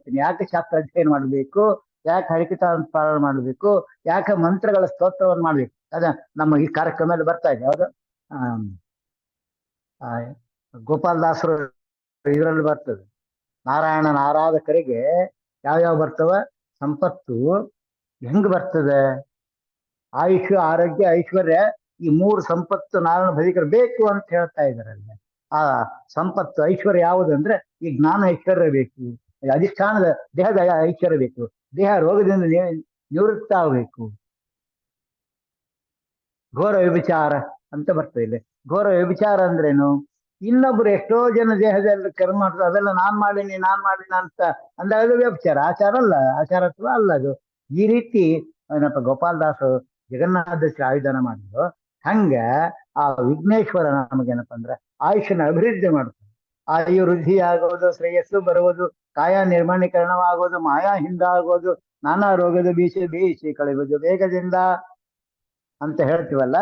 ಯಾಕೆ ಶಾಸ್ತ್ರ ಅಧ್ಯಯನ ಮಾಡಬೇಕು, ಯಾಕೆ ಹರಿಕಥಾಂಶ ಪಾರಾಯಣ ಮಾಡಬೇಕು, ಯಾಕೆ ಮಂತ್ರಗಳ ಸ್ತೋತ್ರವನ್ನು ಮಾಡ್ಬೇಕು. ಅದ ನಮ್ಮ ಈ ಕಾರ್ಯಕ್ರಮದಲ್ಲಿ ಬರ್ತಾ ಇದೆ. ಯಾವುದು ಗೋಪಾಲದಾಸರು ಇದರಲ್ಲಿ ಬರ್ತದೆ. ನಾರಾಯಣನ ಆರಾಧಕರಿಗೆ ಯಾವ್ಯಾವ ಬರ್ತವ ಸಂಪತ್ತು ಹೆಂಗ್ ಬರ್ತದೆ, ಆಯುಷ್ ಆರೋಗ್ಯ ಐಶ್ವರ್ಯ, ಈ 3 ಸಂಪತ್ತು ನಾರಾಯಣ ಭಜಿಕರು ಬೇಕು ಅಂತ ಹೇಳ್ತಾ ಇದಾರೆ. ಆ ಸಂಪತ್ತು ಐಶ್ವರ್ಯ ಯಾವುದಂದ್ರೆ ಈ ಜ್ಞಾನ ಐಶ್ವರ್ಯ ಬೇಕು, ಅಧಿಷ್ಠಾನದ ದೇಹದ ಐಶ್ವರ್ಯ ಬೇಕು, ದೇಹ ರೋಗದಿಂದ ನಿವೃತ್ತ ಆಗಬೇಕು. ಘೋರ ವ್ಯಭಿಚಾರ ಅಂತ ಬರ್ತದೆ ಇಲ್ಲಿ. ಘೋರ ವ್ಯಭಿಚಾರ ಅಂದ್ರೇನು, ಇನ್ನೊಬ್ರು ಎಷ್ಟೋ ಜನ ದೇಹದಲ್ಲಿ ಕರ್ಮ ಮಾಡ್ತಾರೆ, ಅದೆಲ್ಲ ನಾನ್ ಮಾಡೀನಿ ಅಂತ ಅಂದಾಗ ವ್ಯಭಿಚಾರ. ಆಚಾರ ಅಲ್ಲ, ಆಚಾರತ್ವ ಅಲ್ಲ ಅದು. ಈ ರೀತಿ ಏನಪ್ಪ ಗೋಪಾಲದಾಸರು ಜಗನ್ನಾಥ ಆಯುಧಾನ ಮಾಡಿದ್ರು. ಹಂಗ ಆ ವಿಘ್ನೇಶ್ವರ ನಮಗೇನಪ್ಪ ಅಂದ್ರೆ ಆಯುಷ್ಯನ ಅಭಿವೃದ್ಧಿ ಮಾಡ್ತಾರೆ. ಆಯು ವೃದ್ಧಿ ಆಗೋದು, ಶ್ರೇಯಸ್ಸು ಬರುವುದು, ಕಾಯ ನಿರ್ಮಾಣೀಕರಣವಾಗೋದು, ಮಾಯಾ ಹಿಂದ ಆಗೋದು, ನಾನಾ ರೋಗದ ಬೀಸಿ ಬೀಸಿ ಕಳೆಯುವುದು ವೇಗದಿಂದ ಅಂತ ಹೇಳ್ತೀವಲ್ಲ.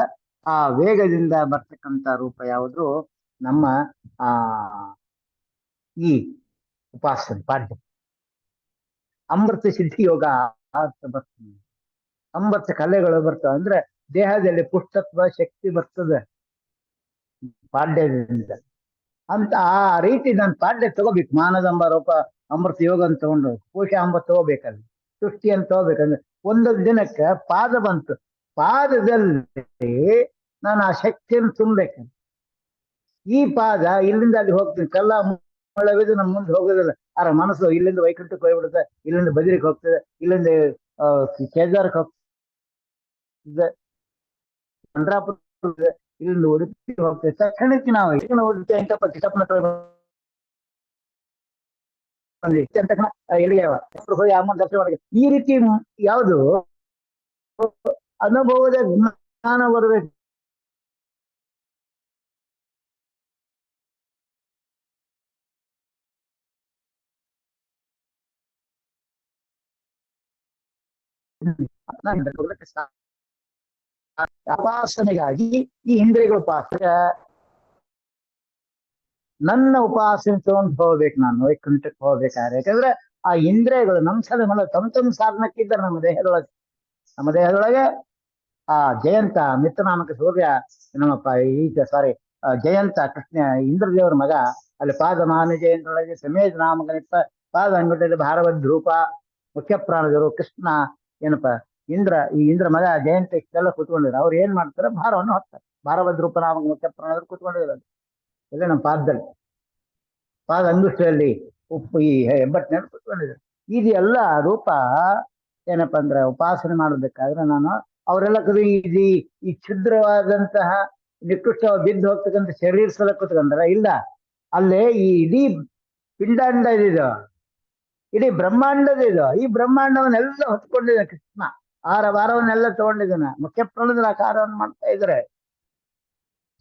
ಆ ವೇಗದಿಂದ ಬರ್ತಕ್ಕಂಥ ರೂಪ ಯಾವುದು? ನಮ್ಮ ಆ ಈ ಉಪಾಸನೆ ಪಾಠ್ಯ ಅಮೃತ ಸಿದ್ಧಿ ಯೋಗ ಅಂತ ಬರ್ತದೆ. ಅಮೃತ ಕಲೆಗಳು ಬರ್ತವೆ ಅಂದ್ರೆ ದೇಹದಲ್ಲಿ ಪುಷ್ಟತ್ವ ಶಕ್ತಿ ಬರ್ತದೆ ಪಾಡ್ಯದಿಂದ ಅಂತ. ಆ ರೀತಿ ನಾನು ಪಾಡ್ಯ ತಗೋಬೇಕು. ಮಾನದಂಬ ರೂಪ ಅಮೃತ ಯೋಗ ಅಂತ ತಗೊಂಡು ಕೋಶ ಅಂಬ ತಗೋಬೇಕಲ್ಲಿ, ಸೃಷ್ಟಿ ಅಂತ ತಗೋಬೇಕಂದ್ರೆ ಒಂದೊಂದು ದಿನಕ್ಕೆ ಪಾದ ಬಂತು, ಪಾದದಲ್ಲಿ ನಾನು ಆ ಶಕ್ತಿಯನ್ನು ತುಂಬಬೇಕಂತ. ಈ ಪಾದ ಇಲ್ಲಿಂದ ಅಲ್ಲಿ ಹೋಗ್ತೀನಿ, ಕಲ್ಲ ಮೊಳವಿದು ನಮ್ಮ ಮುಂದೆ ಹೋಗೋದಿಲ್ಲ. ಆರ ಮನಸ್ಸು ಇಲ್ಲಿಂದ ವೈಕುಂಠಕ್ಕೆ ಹೋಗ್ಬಿಡುತ್ತೆ, ಇಲ್ಲಿಂದ ಬದಿರಿಗೆ ಹೋಗ್ತದೆ, ಇಲ್ಲಿಂದ ಕೇದಾರಕ್ಕೆ ಹೋಗ್ತದೆ, ಚಂದ್ರಾಪುರ, ಇಲ್ಲಿಂದ ಉಡುಪಿ ಹೋಗ್ತದೆ. ತಕ್ಷಣಕ್ಕೆ ನಾವು ಉಡುಪಿ ಅಂತ ಕಿಟಪ್ಪನ ಹೋಗಿ ಅಮ್ಮ ದರ್ಶನ ಮಾಡಿ ಈ ರೀತಿ ಯಾವುದು ಅನುಭವದ ಜ್ಞಾನ ಬರಬೇಕು. ಉಪಾಸನೆಗಾಗಿ ಈ ಇಂದ್ರಿಯಗಳ ಉಪಾಸಕ ನನ್ನ ಉಪಾಸನೆ ತಗೊಂಡು ಹೋಗ್ಬೇಕು. ನಾನು ವೈಕುಂಠಕ್ಕೆ ಹೋಗ್ಬೇಕಾದ್ರೆ, ಯಾಕಂದ್ರೆ ಆ ಇಂದ್ರಿಯಗಳು ನಮ್ಮ ಸಲ ತಮ್ಮ ಸಾಧನಕ್ಕಿದ್ದಾರೆ ನಮ್ಮ ದೇಹದೊಳಗೆ ಆ ಜಯಂತ ಮಿತ್ರನಾಮಕ ಸೂರ್ಯ ನಮ್ಮಪ್ಪ ಈಗ ಸಾರಿ ಜಯಂತ ಕೃಷ್ಣ ಇಂದ್ರದೇವರ ಮಗ, ಅಲ್ಲಿ ಪಾದ ಮಾನ ಜಯಂತೊಳಗೆ ಸಮೇತ ನಾಮಕನಿಪ್ಪ ಪಾದ ಅಂಗಟಲ್ಲಿ ಭಾರವದ್ರೂಪ ಮುಖ್ಯ ಪ್ರಾಣದರು ಕೃಷ್ಣ ಏನಪ್ಪ ಈ ಇಂದ್ರ ಮಗ ಜಯಂತ ಇಷ್ಟೆಲ್ಲ ಕೂತ್ಕೊಂಡಿದ್ರು. ಅವ್ರು ಏನ್ ಮಾಡ್ತಾರೆ? ಭಾರವನ್ನು ಹೊತ್ತಾರೆ. ಭಾರವದ್ರೂಪ ನಾಮಕ ಮುಖ್ಯ ಪ್ರಾಣದರು ಕೂತ್ಕೊಂಡಿರೋದು ಎಲ್ಲ ನಮ್ಮ ಪಾದದಲ್ಲಿ, ಪಾದ ಅಂಗುಷ್ಟದಲ್ಲಿ ಉಪ್ಪು ಈ ಹೆಬ್ಬಟ್ಟಿನಲ್ಲಿ ಕೂತ್ಕೊಂಡಿದ್ರು. ಇದೆಲ್ಲ ರೂಪ ಏನಪ್ಪಾ ಅಂದ್ರೆ ಉಪಾಸನೆ ಮಾಡಬೇಕಾದ್ರೆ ನಾನು ಅವರೆಲ್ಲ ಈ ಕ್ಷುದ್ರವಾದಂತಹ ನಿಕೃಷ್ಟ ಬಿದ್ದು ಹೋಗ್ತಕ್ಕಂಥ ಶರೀರ ಸಲ ಕೂತ್ಕೊಂಡ್ರ ಇಲ್ಲ, ಅಲ್ಲೇ ಈ ಇಡೀ ಪಿಂಡಾಂಡ ಇದಿದು, ಇಡೀ ಬ್ರಹ್ಮಾಂಡದ ಇದು. ಈ ಬ್ರಹ್ಮಾಂಡವನ್ನೆಲ್ಲ ಹೊತ್ಕೊಂಡಿದ್ದಾನೆ ಕೃಷ್ಣ. ಭಾರವನ್ನೆಲ್ಲ ತಗೊಂಡಿದ್ದಾನೆ. ಮುಖ್ಯ ಪ್ರಾಣದ ಆಕಾರವನ್ನು ಮಾಡ್ತಾ ಇದ್ರೆ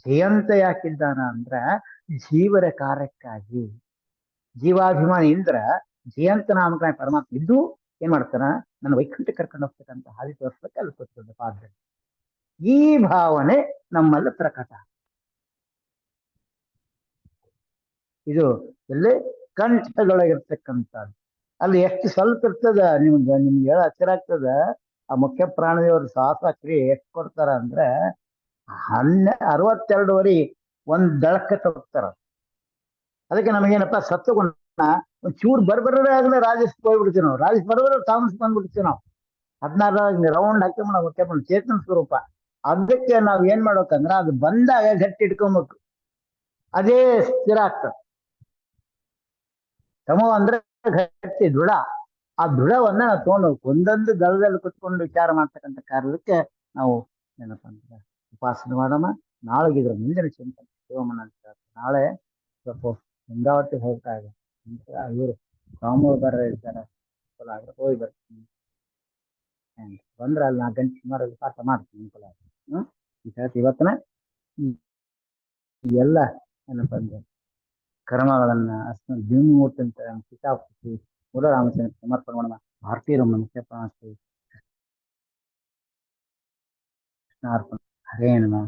ಜಯಂತ ಯಾಕಿದ್ದಾನ ಅಂದ್ರ ಜೀವರ ಕಾರ್ಯಕ್ಕಾಗಿ. ಜೀವಾಭಿಮಾನಿ ಇಂದ್ರ ಜಯಂತ ನಾಮಕ ಪರಮಾತ್ಮ ಇದ್ದು ಏನ್ ಮಾಡ್ತಾನ? ನನ್ನ ವೈಕುಂಠ ಕರ್ಕೊಂಡು ಹೋಗ್ತಕ್ಕಂಥ ಹಾದಿ ತೋರಿಸ್ಬೇಕು ಅಲ್ಲಿ ಕೂತ್ಕೊಂಡು ಪಾದದಲ್ಲಿ. ಈ ಭಾವನೆ ನಮ್ಮಲ್ಲಿ ಪ್ರಕಟ. ಇದು ಎಲ್ಲೇ ಕಂಠದೊಳಗಿರ್ತಕ್ಕಂಥದ್ದು. ಅಲ್ಲಿ ಎಷ್ಟು ಸ್ವಲ್ಪ ಇರ್ತದ ನಿಮ್ಗೆ ಹೇಳ ಹತ್ತಿರ ಆಗ್ತದ. ಆ ಮುಖ್ಯ ಪ್ರಾಣದೇವರು ಶ್ವಾಸ ಕ್ರಿಯೆ ಎಷ್ಟು ಕೊಡ್ತಾರ ಅಂದ್ರೆ 62ವರೆ ಒಂದ್ ದಳಕ್ಕೆ ತಗೋತಾರ. ಅದಕ್ಕೆ ನಮಗೇನಪ್ಪ ಸತ್ವಗುಣ ಒಂಚೂರು ಬರ್ಬರೇ ಆಗಲೇ ರಾಜೇಶ್ ಹೋಗ್ಬಿಡ್ತೀವಿ ನಾವು. ರಾಜೇಶ್ ಬರೋದ್ರೆ ತಾಮಸ್ ಬಂದ್ಬಿಡ್ತೀವಿ ನಾವು. 16 ರೌಂಡ್ ಹಾಕಿ ನಾವು ಮುಖ್ಯ ಚೇತನ ಸ್ವರೂಪ. ಅದಕ್ಕೆ ನಾವ್ ಏನ್ ಮಾಡ್ಬೇಕಂದ್ರ ಅದು ಬಂದಾಗ ಗಟ್ಟಿ ಇಟ್ಕೊಬೇಕು, ಅದೇ ಸ್ಥಿರ ಆಗ್ತದೆ. ತಮೋ ಅಂದ್ರೆ ಗಟ್ಟಿ ದೃಢ. ಆ ದೃಢವನ್ನ ನಾವು ತಗೊಂಡು ಒಂದೊಂದು ದಳದಲ್ಲಿ ಕುತ್ಕೊಂಡು ವಿಚಾರ ಮಾಡ್ತಕ್ಕಂಥ ಕಾರ್ಯಕ್ಕೆ ನಾವು ಏನಪ್ಪ ಅಂದ್ರೆ ಉಪಾಸನೆ ಮಾಡೋಣ. ನಾಳೆಗೆ ಇದ್ರ ಮುಂದಿನ ಚಿಂತನೆ ಶಿವಮನ ಅಂತ. ನಾಳೆ ಸ್ವಲ್ಪ ಗಂಗಾವತಿ ಹೋಗ್ತಾ ಇದೆ, ಇವರು ರಾಮೋದರ ಇರ್ತಾರೆ, ಹೋಗಿ ಬರ್ತೀನಿ. ಬಂದ್ರೆ ಅಲ್ಲಿ 4 ಗಂಟೆ ಸುಮಾರು ಪಾಠ ಮಾಡ್ತೀನಿ ಅನುಕೂಲ ಆಗುತ್ತೆ. ಇವತ್ತನ ಎಲ್ಲ ಏನಪ್ಪ ಅಂದ್ರೆ ಕರ್ಮಗಳನ್ನ ಭೀಮಮೂರ್ತಿ ಅಂತ ಪಿತಾಪತಿ ಮೂಲ ರಾಮಚಂದ್ರ ಸಮರ್ಪಣೆ ಮಾಡೋಣ. ಭಾರತೀಯ ರಮಣ ಮುಖ್ಯ ಪ್ರಾಣಸ್ಥಿ ಕೃಷ್ಣಾರ್ಪಣ. ಹರೇ ನಮಃ.